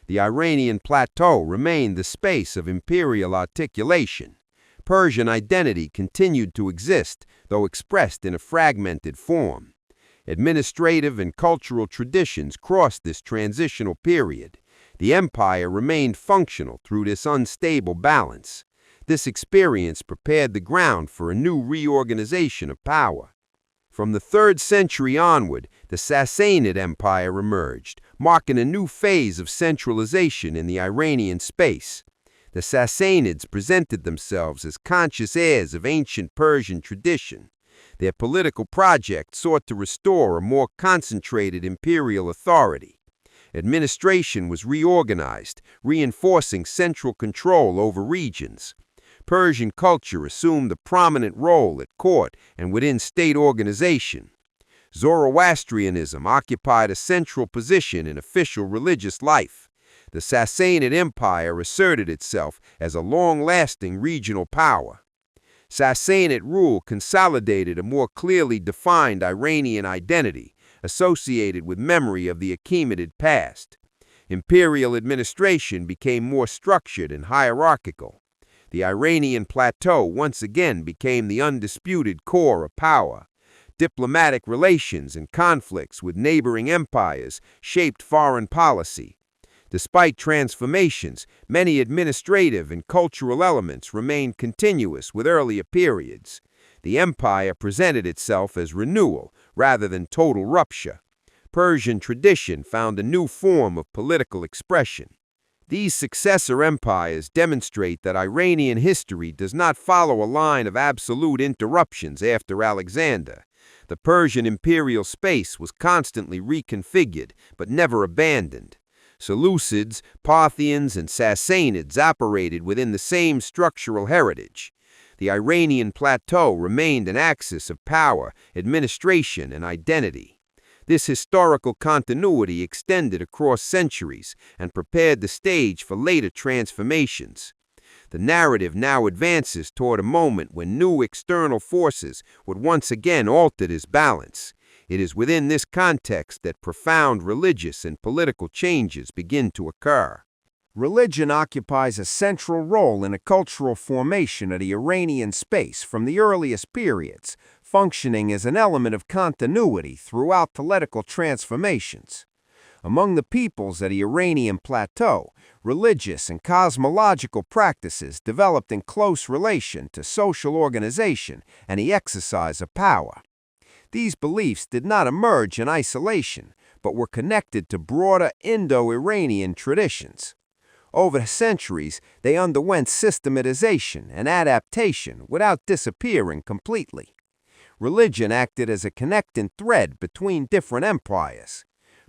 The Iranian plateau remained the space of imperial articulation. Persian identity continued to exist, though expressed in a fragmented form. Administrative and cultural traditions crossed this transitional period. The empire remained functional through this unstable balance. This experience prepared the ground for a new reorganization of power. From the 3rd century onward, the Sassanid Empire emerged, marking a new phase of centralization in the Iranian space. The Sassanids presented themselves as conscious heirs of ancient Persian tradition. Their political project sought to restore a more concentrated imperial authority. Administration was reorganized, reinforcing central control over regions. Persian culture assumed a prominent role at court and within state organization. Zoroastrianism occupied a central position in official religious life. The Sassanid Empire asserted itself as a long-lasting regional power. Sassanid rule consolidated a more clearly defined Iranian identity, associated with memory of the Achaemenid past. Imperial administration became more structured and hierarchical. The Iranian plateau once again became the undisputed core of power. Diplomatic relations and conflicts with neighboring empires shaped foreign policy. Despite transformations, many administrative and cultural elements remained continuous with earlier periods. The empire presented itself as renewal rather than total rupture. Persian tradition found a new form of political expression. These successor empires demonstrate that Iranian history does not follow a line of absolute interruptions after Alexander. The Persian imperial space was constantly reconfigured, but never abandoned. Seleucids, Parthians, and Sassanids operated within the same structural heritage. The Iranian plateau remained an axis of power, administration, and identity. This historical continuity extended across centuries and prepared the stage for later transformations. The narrative now advances toward a moment when new external forces would once again alter this balance. It is within this context that profound religious and political changes begin to occur. Religion occupies a central role in a cultural formation of the Iranian space from the earliest periods, functioning as an element of continuity throughout political transformations. Among the peoples of the Iranian plateau, religious and cosmological practices developed in close relation to social organization and the exercise of power. These beliefs did not emerge in isolation, but were connected to broader Indo-Iranian traditions. Over the centuries, they underwent systematization and adaptation without disappearing completely. Religion acted as a connecting thread between different empires.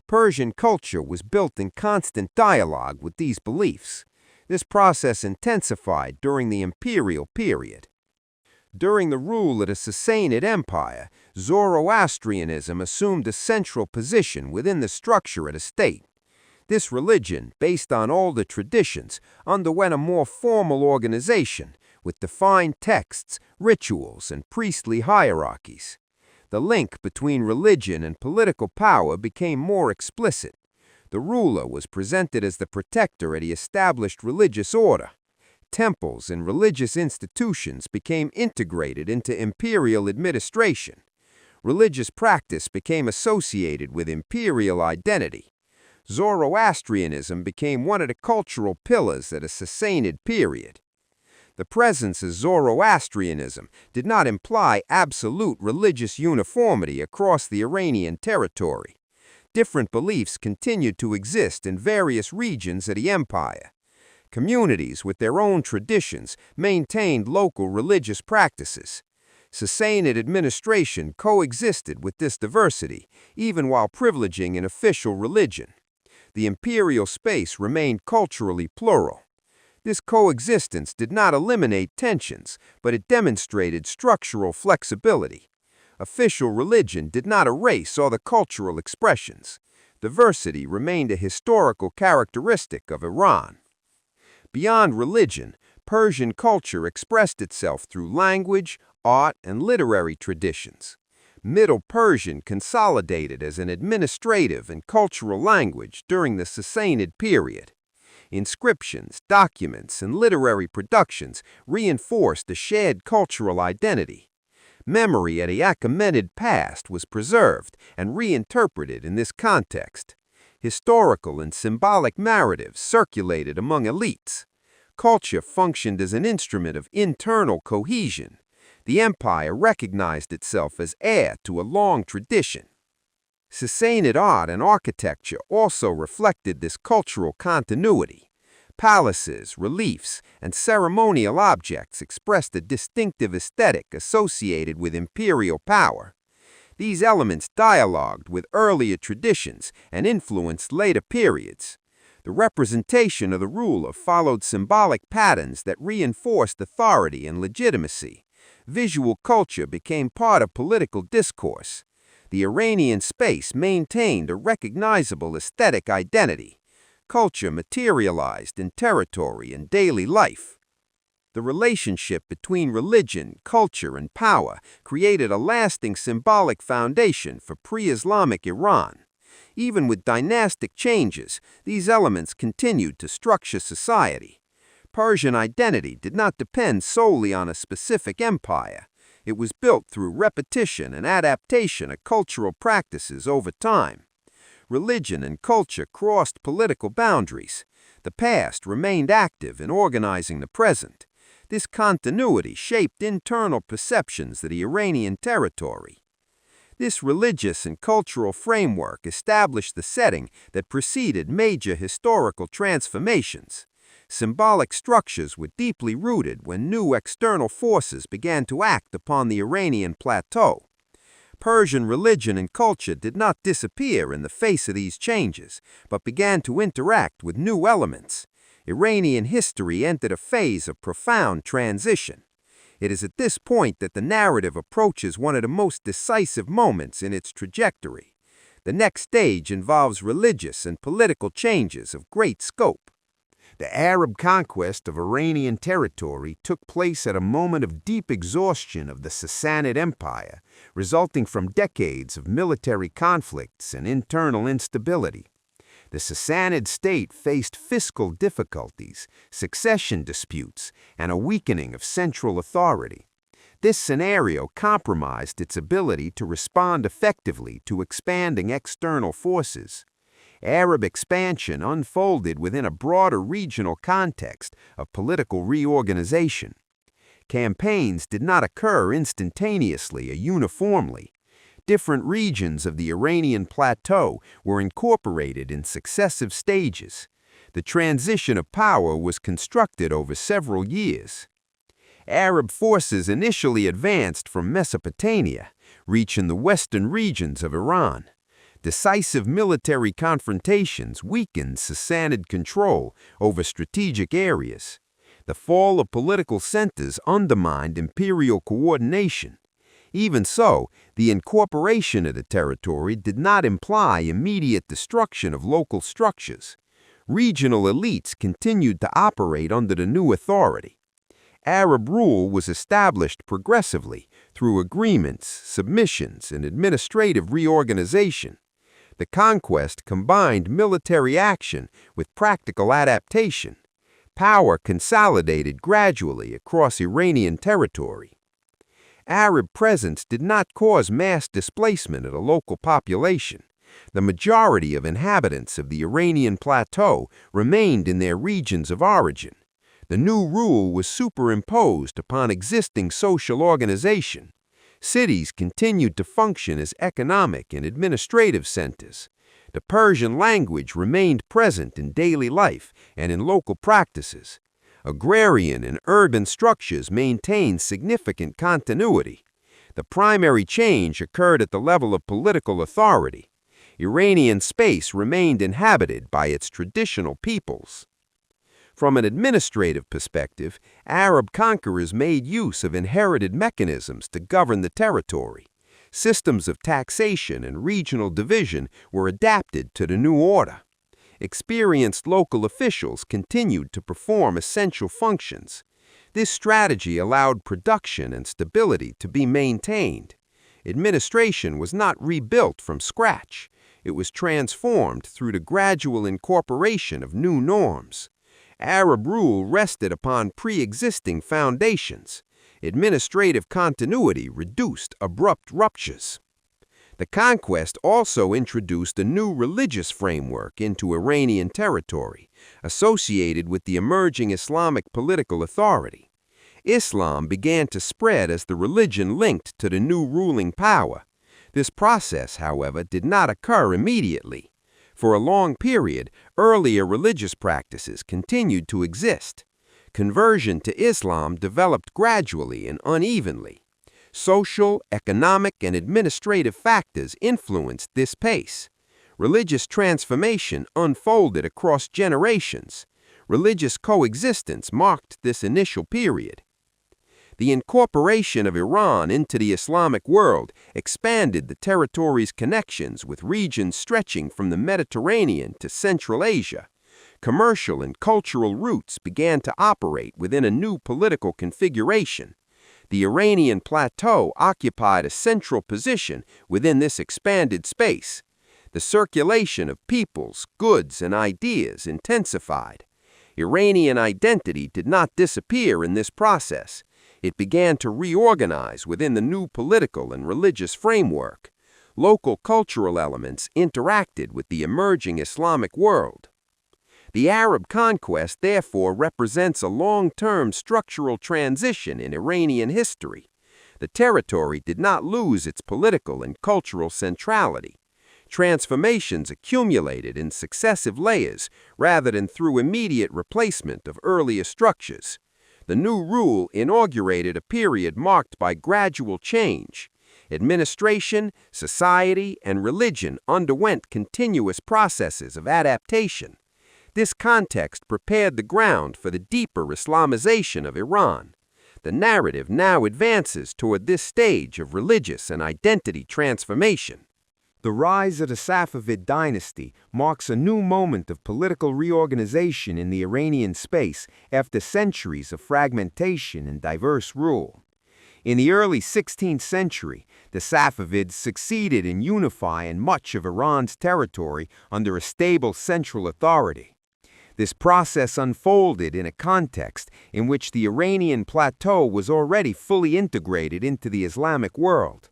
Persian culture was built in constant dialogue with these beliefs. This process intensified during the Imperial period. During the rule of the Sassanid Empire, Zoroastrianism assumed a central position within the structure of the state. This religion, based on older traditions, underwent a more formal organization with defined texts, rituals, and priestly hierarchies. The link between religion and political power became more explicit. The ruler was presented as the protector of the established religious order. Temples and religious institutions became integrated into imperial administration. Religious practice became associated with imperial identity. Zoroastrianism became one of the cultural pillars of the Sassanid period. The presence of Zoroastrianism did not imply absolute religious uniformity across the Iranian territory. Different beliefs continued to exist in various regions of the empire. Communities with their own traditions maintained local religious practices. Sassanid administration coexisted with this diversity, even while privileging an official religion. The imperial space remained culturally plural. This coexistence did not eliminate tensions, but it demonstrated structural flexibility. Official religion did not erase all the cultural expressions. Diversity remained a historical characteristic of Iran. Beyond religion, Persian culture expressed itself through language, art, and literary traditions. Middle Persian consolidated as an administrative and cultural language during the Sassanid period. Inscriptions, documents, and literary productions reinforced a shared cultural identity. Memory of the Achaemenid past was preserved and reinterpreted in this context. Historical and symbolic narratives circulated among elites. Culture functioned as an instrument of internal cohesion. The empire recognized itself as heir to a long tradition. Sassanid art and architecture also reflected this cultural continuity. Palaces, reliefs, and ceremonial objects expressed a distinctive aesthetic associated with imperial power. These elements dialogued with earlier traditions and influenced later periods. The representation of the ruler followed symbolic patterns that reinforced authority and legitimacy. Visual culture became part of political discourse. The Iranian space maintained a recognizable aesthetic identity. Culture materialized in territory and daily life. The relationship between religion, culture, and power created a lasting symbolic foundation for pre-Islamic Iran. Even with dynastic changes, these elements continued to structure society. Persian identity did not depend solely on a specific empire. It was built through repetition and adaptation of cultural practices over time. Religion and culture crossed political boundaries. The past remained active in organizing the present. This continuity shaped internal perceptions of the Iranian territory. This religious and cultural framework established the setting that preceded major historical transformations. Symbolic structures were deeply rooted when new external forces began to act upon the Iranian plateau. Persian religion and culture did not disappear in the face of these changes, but began to interact with new elements. Iranian history entered a phase of profound transition. It is at this point that the narrative approaches one of the most decisive moments in its trajectory. The next stage involves religious and political changes of great scope. The Arab conquest of Iranian territory took place at a moment of deep exhaustion of the Sassanid Empire, resulting from decades of military conflicts and internal instability. The Sassanid state faced fiscal difficulties, succession disputes, and a weakening of central authority. This scenario compromised its ability to respond effectively to expanding external forces. Arab expansion unfolded within a broader regional context of political reorganization. Campaigns did not occur instantaneously or uniformly. Different regions of the Iranian plateau were incorporated in successive stages. The transition of power was constructed over several years. Arab forces initially advanced from Mesopotamia, reaching the western regions of Iran. Decisive military confrontations weakened Sassanid control over strategic areas. The fall of political centers undermined imperial coordination. Even so, the incorporation of the territory did not imply immediate destruction of local structures. Regional elites continued to operate under the new authority. Arab rule was established progressively through agreements, submissions, and administrative reorganization. The conquest combined military action with practical adaptation. Power consolidated gradually across Iranian territory. Arab presence did not cause mass displacement of the local population. The majority of inhabitants of the Iranian plateau remained in their regions of origin. The new rule was superimposed upon existing social organization. Cities continued to function as economic and administrative centers. The Persian language remained present in daily life and in local practices. Agrarian and urban structures maintained significant continuity. The primary change occurred at the level of political authority. Iranian space remained inhabited by its traditional peoples. From an administrative perspective, Arab conquerors made use of inherited mechanisms to govern the territory. Systems of taxation and regional division were adapted to the new order. Experienced local officials continued to perform essential functions. This strategy allowed production and stability to be maintained. Administration was not rebuilt from scratch. It was transformed through the gradual incorporation of new norms. Arab rule rested upon pre-existing foundations. Administrative continuity reduced abrupt ruptures. The conquest also introduced a new religious framework into Iranian territory, associated with the emerging Islamic political authority. Islam began to spread as the religion linked to the new ruling power. This process, however, did not occur immediately. For a long period, earlier religious practices continued to exist. Conversion to Islam developed gradually and unevenly. Social, economic, and administrative factors influenced this pace. Religious transformation unfolded across generations. Religious coexistence marked this initial period. The incorporation of Iran into the Islamic world expanded the territory's connections with regions stretching from the Mediterranean to Central Asia. Commercial and cultural routes began to operate within a new political configuration. The Iranian plateau occupied a central position within this expanded space. The circulation of peoples, goods, and ideas intensified. Iranian identity did not disappear in this process. It began to reorganize within the new political and religious framework. Local cultural elements interacted with the emerging Islamic world. The Arab conquest, therefore, represents a long-term structural transition in Iranian history. The territory did not lose its political and cultural centrality. Transformations accumulated in successive layers rather than through immediate replacement of earlier structures. The new rule inaugurated a period marked by gradual change. Administration, society, and religion underwent continuous processes of adaptation. This context prepared the ground for the deeper Islamization of Iran. The narrative now advances toward this stage of religious and identity transformation. The rise of the Safavid dynasty marks a new moment of political reorganization in the Iranian space after centuries of fragmentation and diverse rule. In the early 16th century, the Safavids succeeded in unifying much of Iran's territory under a stable central authority. This process unfolded in a context in which the Iranian plateau was already fully integrated into the Islamic world.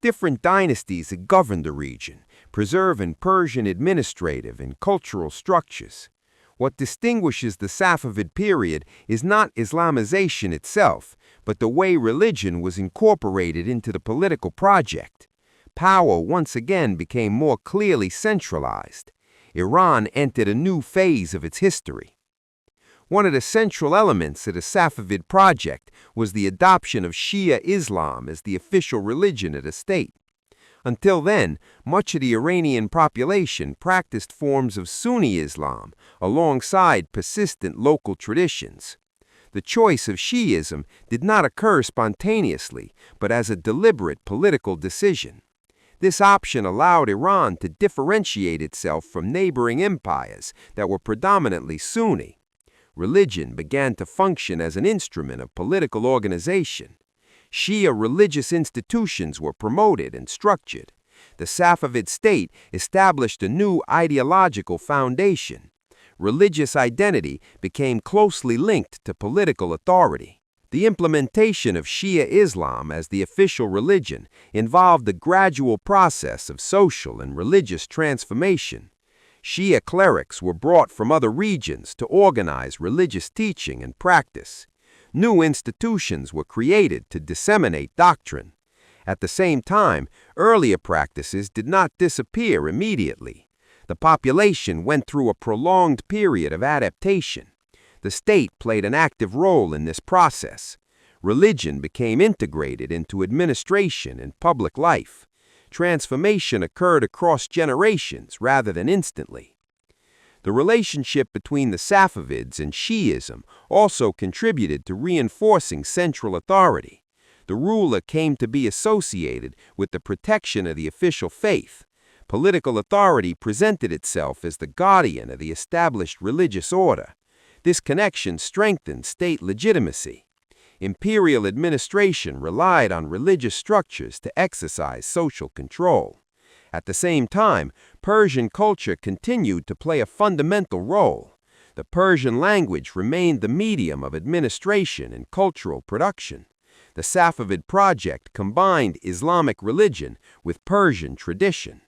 Different dynasties had governed the region, preserving Persian administrative and cultural structures. What distinguishes the Safavid period is not Islamization itself, but the way religion was incorporated into the political project. Power once again became more clearly centralized. Iran entered a new phase of its history. One of the central elements of the Safavid project was the adoption of Shia Islam as the official religion of the state. Until then, much of the Iranian population practiced forms of Sunni Islam alongside persistent local traditions. The choice of Shi'ism did not occur spontaneously, but as a deliberate political decision. This option allowed Iran to differentiate itself from neighboring empires that were predominantly Sunni. Religion began to function as an instrument of political organization. Shia religious institutions were promoted and structured. The Safavid state established a new ideological foundation. Religious identity became closely linked to political authority. The implementation of Shia Islam as the official religion involved a gradual process of social and religious transformation. Shia clerics were brought from other regions to organize religious teaching and practice. New institutions were created to disseminate doctrine. At the same time, earlier practices did not disappear immediately. The population went through a prolonged period of adaptation. The state played an active role in this process. Religion became integrated into administration and public life. Transformation occurred across generations rather than instantly. The relationship between the Safavids and Shi'ism also contributed to reinforcing central authority. The ruler came to be associated with the protection of the official faith. Political authority presented itself as the guardian of the established religious order. This connection strengthened state legitimacy. Imperial administration relied on religious structures to exercise social control. At the same time, Persian culture continued to play a fundamental role. The Persian language remained the medium of administration and cultural production. The Safavid project combined Islamic religion with Persian tradition.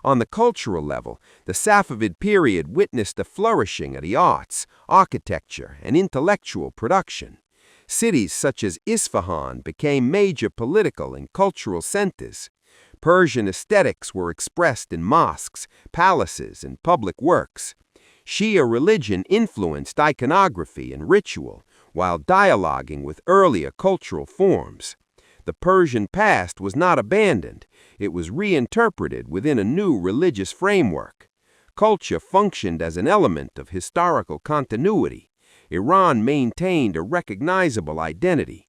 On the cultural level, the Safavid period witnessed a flourishing of the arts, architecture, and intellectual production. Cities such as Isfahan became major political and cultural centers. Persian aesthetics were expressed in mosques, palaces, and public works. Shia religion influenced iconography and ritual, while dialoguing with earlier cultural forms. The Persian past was not abandoned, it was reinterpreted within a new religious framework. Culture functioned as an element of historical continuity. Iran maintained a recognizable identity.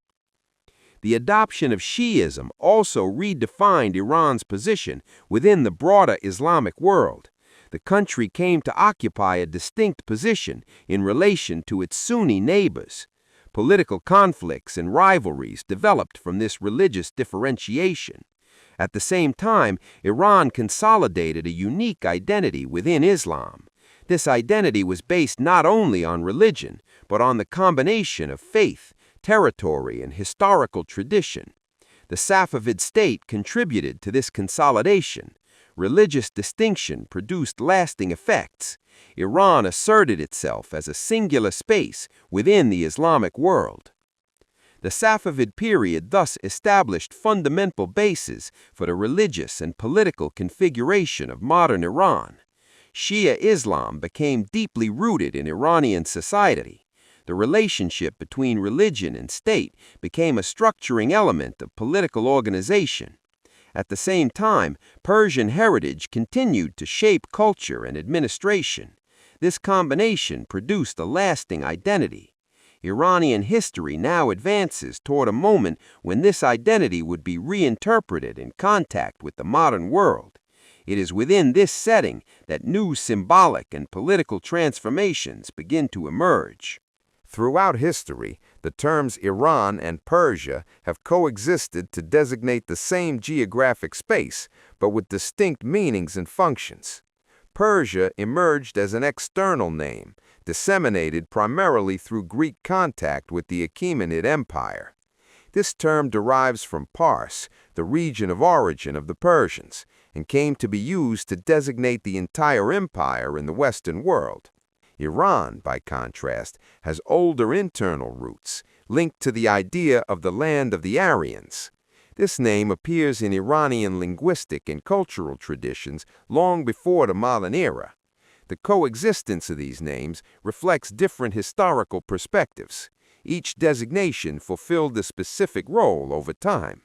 The adoption of Shi'ism also redefined Iran's position within the broader Islamic world. The country came to occupy a distinct position in relation to its Sunni neighbors. Political conflicts and rivalries developed from this religious differentiation. At the same time, Iran consolidated a unique identity within Islam. This identity was based not only on religion, but on the combination of faith, territory, and historical tradition. The Safavid state contributed to this consolidation. Religious distinction produced lasting effects. Iran asserted itself as a singular space within the Islamic world. The Safavid period thus established fundamental bases for the religious and political configuration of modern Iran. Shia Islam became deeply rooted in Iranian society. The relationship between religion and state became a structuring element of political organization. At the same time, Persian heritage continued to shape culture and administration. This combination produced a lasting identity. Iranian history now advances toward a moment when this identity would be reinterpreted in contact with the modern world. It is within this setting that new symbolic and political transformations begin to emerge. Throughout history, the terms Iran and Persia have coexisted to designate the same geographic space, but with distinct meanings and functions. Persia emerged as an external name, disseminated primarily through Greek contact with the Achaemenid Empire. This term derives from Pars, the region of origin of the Persians, and came to be used to designate the entire empire in the Western world. Iran, by contrast, has older internal roots, linked to the idea of the land of the Aryans. This name appears in Iranian linguistic and cultural traditions long before the modern era. The coexistence of these names reflects different historical perspectives. Each designation fulfilled a specific role over time.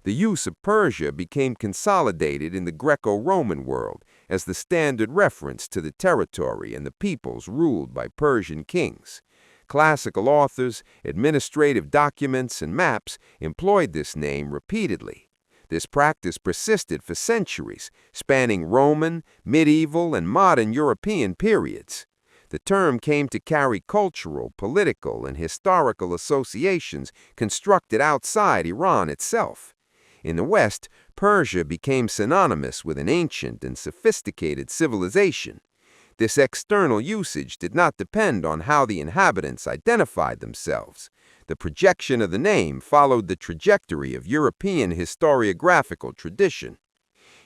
The use of Persia became consolidated in the Greco-Roman world as the standard reference to the territory and the peoples ruled by Persian kings. Classical authors, administrative documents, and maps employed this name repeatedly. This practice persisted for centuries, spanning Roman, medieval, and modern European periods. The term came to carry cultural, political, and historical associations constructed outside Iran itself. In the West, Persia became synonymous with an ancient and sophisticated civilization. This external usage did not depend on how the inhabitants identified themselves. The projection of the name followed the trajectory of European historiographical tradition.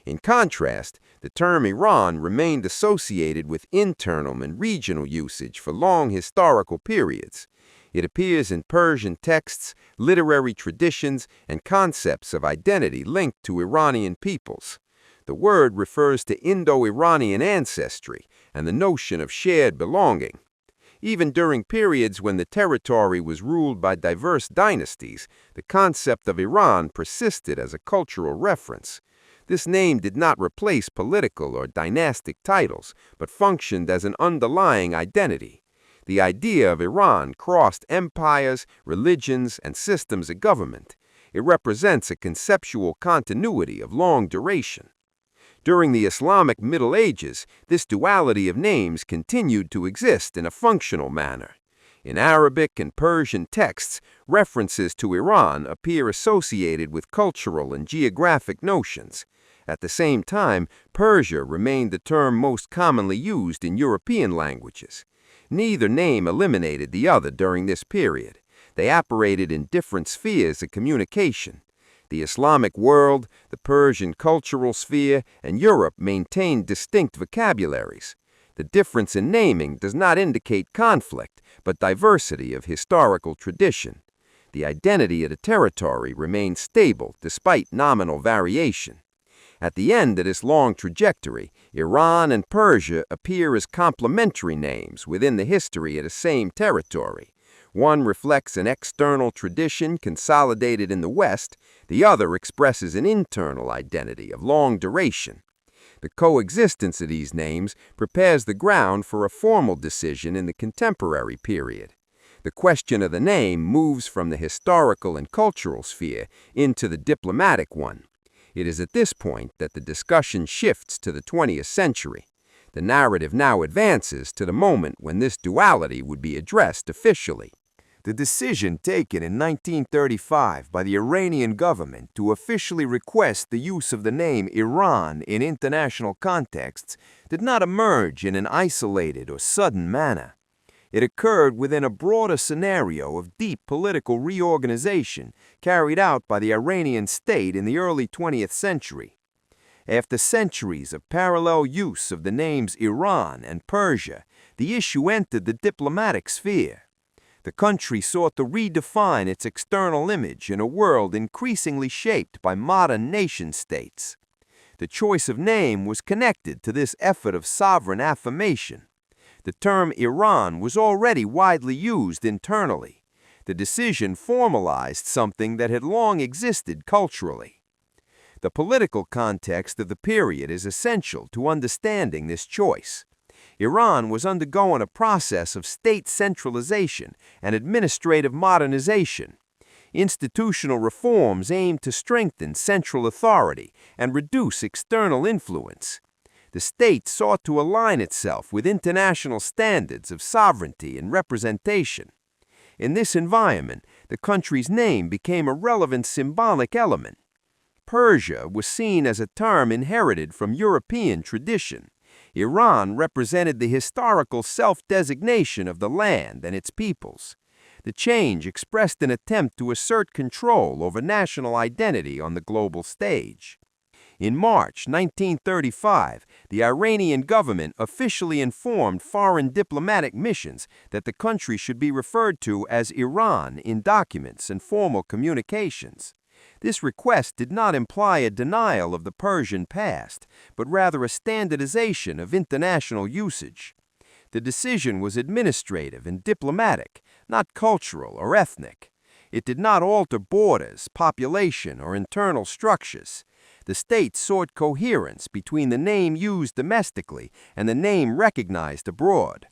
In contrast, the term Iran remained associated with internal and regional usage for long historical periods. It appears in Persian texts, literary traditions, and concepts of identity linked to Iranian peoples. The word refers to Indo-Iranian ancestry and the notion of shared belonging. Even during periods when the territory was ruled by diverse dynasties, the concept of Iran persisted as a cultural reference. This name did not replace political or dynastic titles, but functioned as an underlying identity. The idea of Iran crossed empires, religions, and systems of government. It represents a conceptual continuity of long duration. During the Islamic Middle Ages, this duality of names continued to exist in a functional manner. In Arabic and Persian texts, references to Iran appear associated with cultural and geographic notions. At the same time, Persia remained the term most commonly used in European languages. Neither name eliminated the other during this period. They operated in different spheres of communication. The Islamic world, the Persian cultural sphere, and Europe maintained distinct vocabularies. The difference in naming does not indicate conflict, but diversity of historical tradition. The identity of the territory remains stable despite nominal variation. At the end of this long trajectory, Iran and Persia appear as complementary names within the history of the same territory. One reflects an external tradition consolidated in the West, the other expresses an internal identity of long duration. The coexistence of these names prepares the ground for a formal decision in the contemporary period. The question of the name moves from the historical and cultural sphere into the diplomatic one. It is at this point that the discussion shifts to the 20th century. The narrative now advances to the moment when this duality would be addressed officially. The decision taken in 1935 by the Iranian government to officially request the use of the name Iran in international contexts did not emerge in an isolated or sudden manner. It occurred within a broader scenario of deep political reorganization carried out by the Iranian state in the early 20th century. After centuries of parallel use of the names Iran and Persia, the issue entered the diplomatic sphere. The country sought to redefine its external image in a world increasingly shaped by modern nation-states. The choice of name was connected to this effort of sovereign affirmation. The term Iran was already widely used internally. The decision formalized something that had long existed culturally. The political context of the period is essential to understanding this choice. Iran was undergoing a process of state centralization and administrative modernization. Institutional reforms aimed to strengthen central authority and reduce external influence. The state sought to align itself with international standards of sovereignty and representation. In this environment, the country's name became a relevant symbolic element. Persia was seen as a term inherited from European tradition. Iran represented the historical self-designation of the land and its peoples. The change expressed an attempt to assert control over national identity on the global stage. In March 1935, the Iranian government officially informed foreign diplomatic missions that the country should be referred to as Iran in documents and formal communications. This request did not imply a denial of the Persian past, but rather a standardization of international usage. The decision was administrative and diplomatic, not cultural or ethnic. It did not alter borders, population, or internal structures. The state sought coherence between the name used domestically and the name recognized abroad.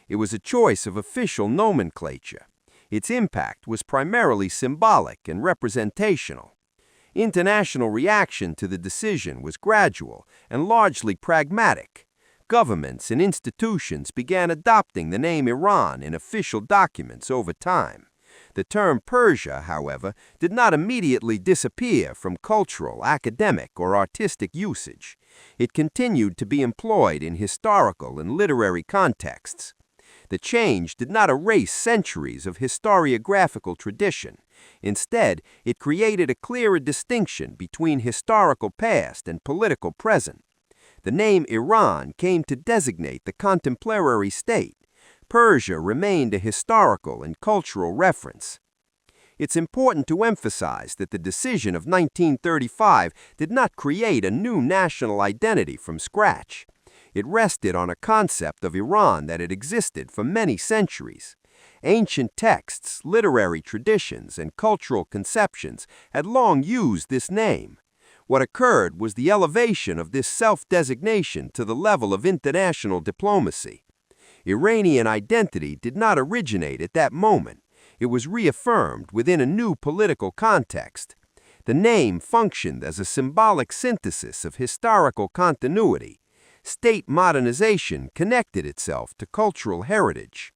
It was a choice of official nomenclature. Its impact was primarily symbolic and representational. International reaction to the decision was gradual and largely pragmatic. Governments and institutions began adopting the name Iran in official documents over time. The term Persia, however, did not immediately disappear from cultural, academic, or artistic usage. It continued to be employed in historical and literary contexts. The change did not erase centuries of historiographical tradition. Instead, it created a clearer distinction between historical past and political present. The name Iran came to designate the contemporary state. Persia remained a historical and cultural reference. It's important to emphasize that the decision of 1935 did not create a new national identity from scratch. It rested on a concept of Iran that had existed for many centuries. Ancient texts, literary traditions, and cultural conceptions had long used this name. What occurred was the elevation of this self-designation to the level of international diplomacy. Iranian identity did not originate at that moment. It was reaffirmed within a new political context. The name functioned as a symbolic synthesis of historical continuity. State modernization connected itself to cultural heritage.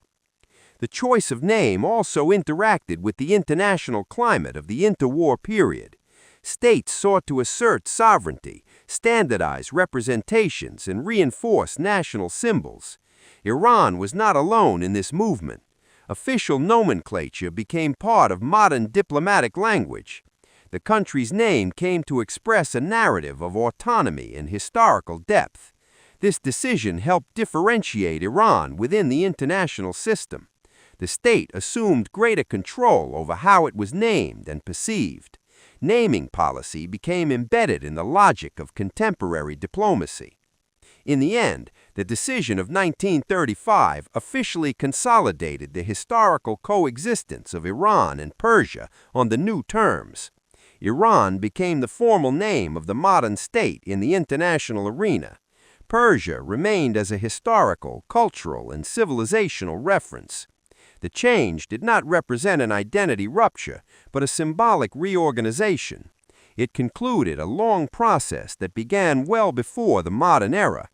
The choice of name also interacted with the international climate of the interwar period. States sought to assert sovereignty, standardize representations, and reinforce national symbols. Iran was not alone in this movement. official nomenclature became part of modern diplomatic language. The country's name came to express a narrative of autonomy and historical depth. This decision helped differentiate Iran within the international system. The state assumed greater control over how it was named and perceived. Naming policy became embedded in the logic of contemporary diplomacy. In the end, the decision of 1935 officially consolidated the historical coexistence of Iran and Persia on the new terms. Iran became the formal name of the modern state in the international arena. Persia remained as a historical, cultural, and civilizational reference. The change did not represent an identity rupture, but a symbolic reorganization. It concluded a long process that began well before the modern era.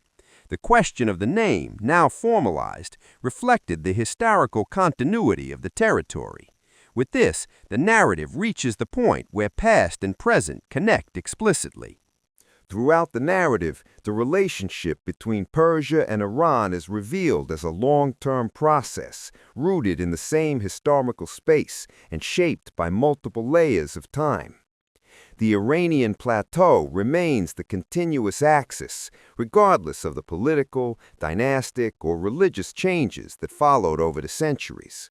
The question of the name, now formalized, reflected the historical continuity of the territory. With this, the narrative reaches the point where past and present connect explicitly. Throughout the narrative, the relationship between Persia and Iran is revealed as a long-term process, rooted in the same historical space and shaped by multiple layers of time. The Iranian plateau remains the continuous axis, regardless of the political, dynastic, or religious changes that followed over the centuries.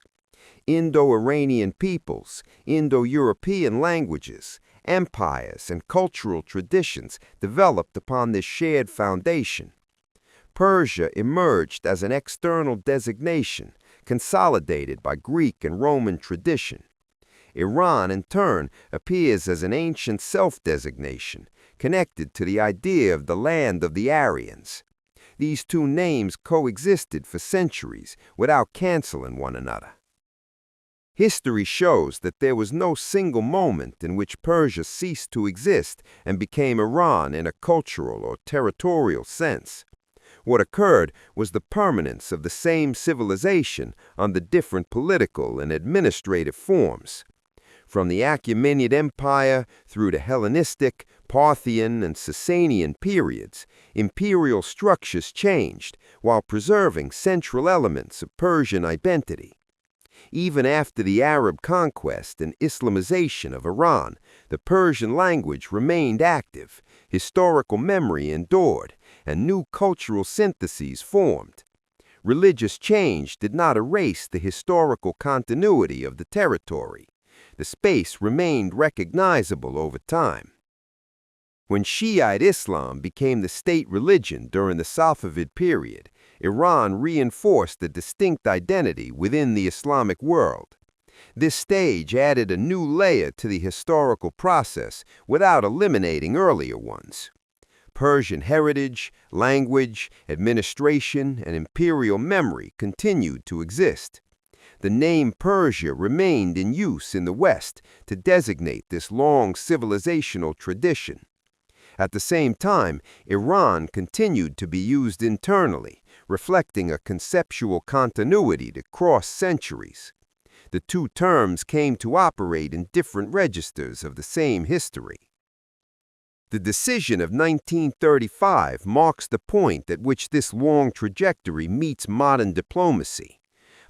Indo-Iranian peoples, Indo-European languages, empires, and cultural traditions developed upon this shared foundation. Persia emerged as an external designation, consolidated by Greek and Roman tradition. Iran, in turn, appears as an ancient self-designation, connected to the idea of the land of the Aryans. These two names coexisted for centuries without canceling one another. History shows that there was no single moment in which Persia ceased to exist and became Iran in a cultural or territorial sense. What occurred was the permanence of the same civilization under different political and administrative forms. From the Achaemenid Empire through the Hellenistic, Parthian, and Sassanian periods, imperial structures changed while preserving central elements of Persian identity. Even after the Arab conquest and Islamization of Iran, the Persian language remained active, historical memory endured, and new cultural syntheses formed. Religious change did not erase the historical continuity of the territory. The space remained recognizable over time. When Shiite Islam became the state religion during the Safavid period, Iran reinforced the distinct identity within the Islamic world. This stage added a new layer to the historical process without eliminating earlier ones. Persian heritage, language, administration, and imperial memory continued to exist. The name Persia remained in use in the West to designate this long civilizational tradition. At the same time, Iran continued to be used internally, reflecting a conceptual continuity that crossed centuries. The two terms came to operate in different registers of the same history. The decision of 1935 marks the point at which this long trajectory meets modern diplomacy.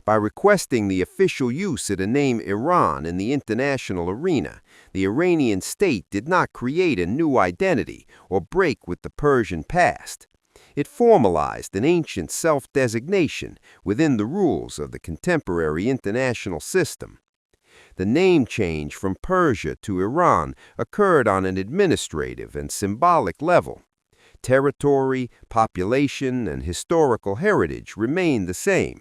By requesting the official use of the name Iran in the international arena, the Iranian state did not create a new identity or break with the Persian past. It formalized an ancient self-designation within the rules of the contemporary international system. The name change from Persia to Iran occurred on an administrative and symbolic level. Territory, population, and historical heritage remained the same.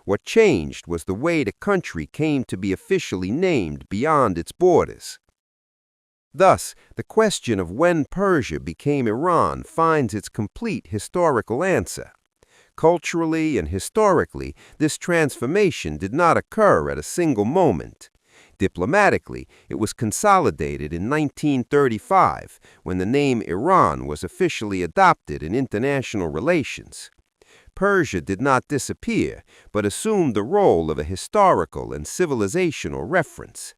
What changed was the way the country came to be officially named beyond its borders. Thus, the question of when Persia became Iran finds its complete historical answer. Culturally and historically, this transformation did not occur at a single moment. Diplomatically, it was consolidated in 1935, when the name Iran was officially adopted in international relations. Persia did not disappear, but assumed the role of a historical and civilizational reference.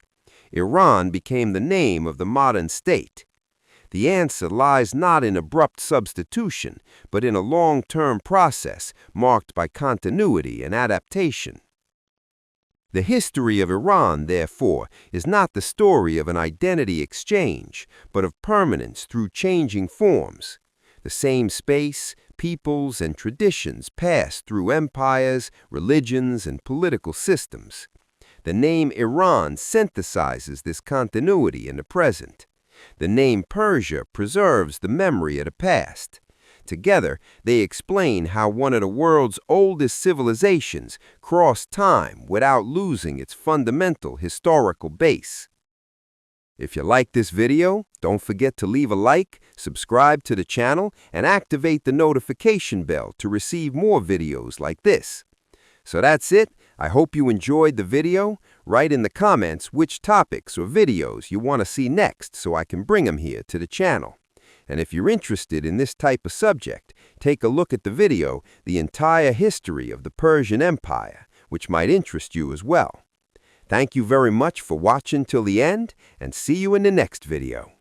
Iran became the name of the modern state. The answer lies not in abrupt substitution, but in a long-term process marked by continuity and adaptation. The history of Iran, therefore, is not the story of an identity exchange, but of permanence through changing forms. The same space, peoples, and traditions pass through empires, religions, and political systems. The name Iran synthesizes this continuity in the present. The name Persia preserves the memory of the past. Together, they explain how one of the world's oldest civilizations crossed time without losing its fundamental historical base. If you like this video, don't forget to leave a like, subscribe to the channel, and activate the notification bell to receive more videos like this. So that's it. I hope you enjoyed the video. Write in the comments which topics or videos you want to see next so I can bring them here to the channel. And if you're interested in this type of subject, take a look at the video, The Entire History of the Persian Empire, which might interest you as well. Thank you very much for watching till the end, and see you in the next video.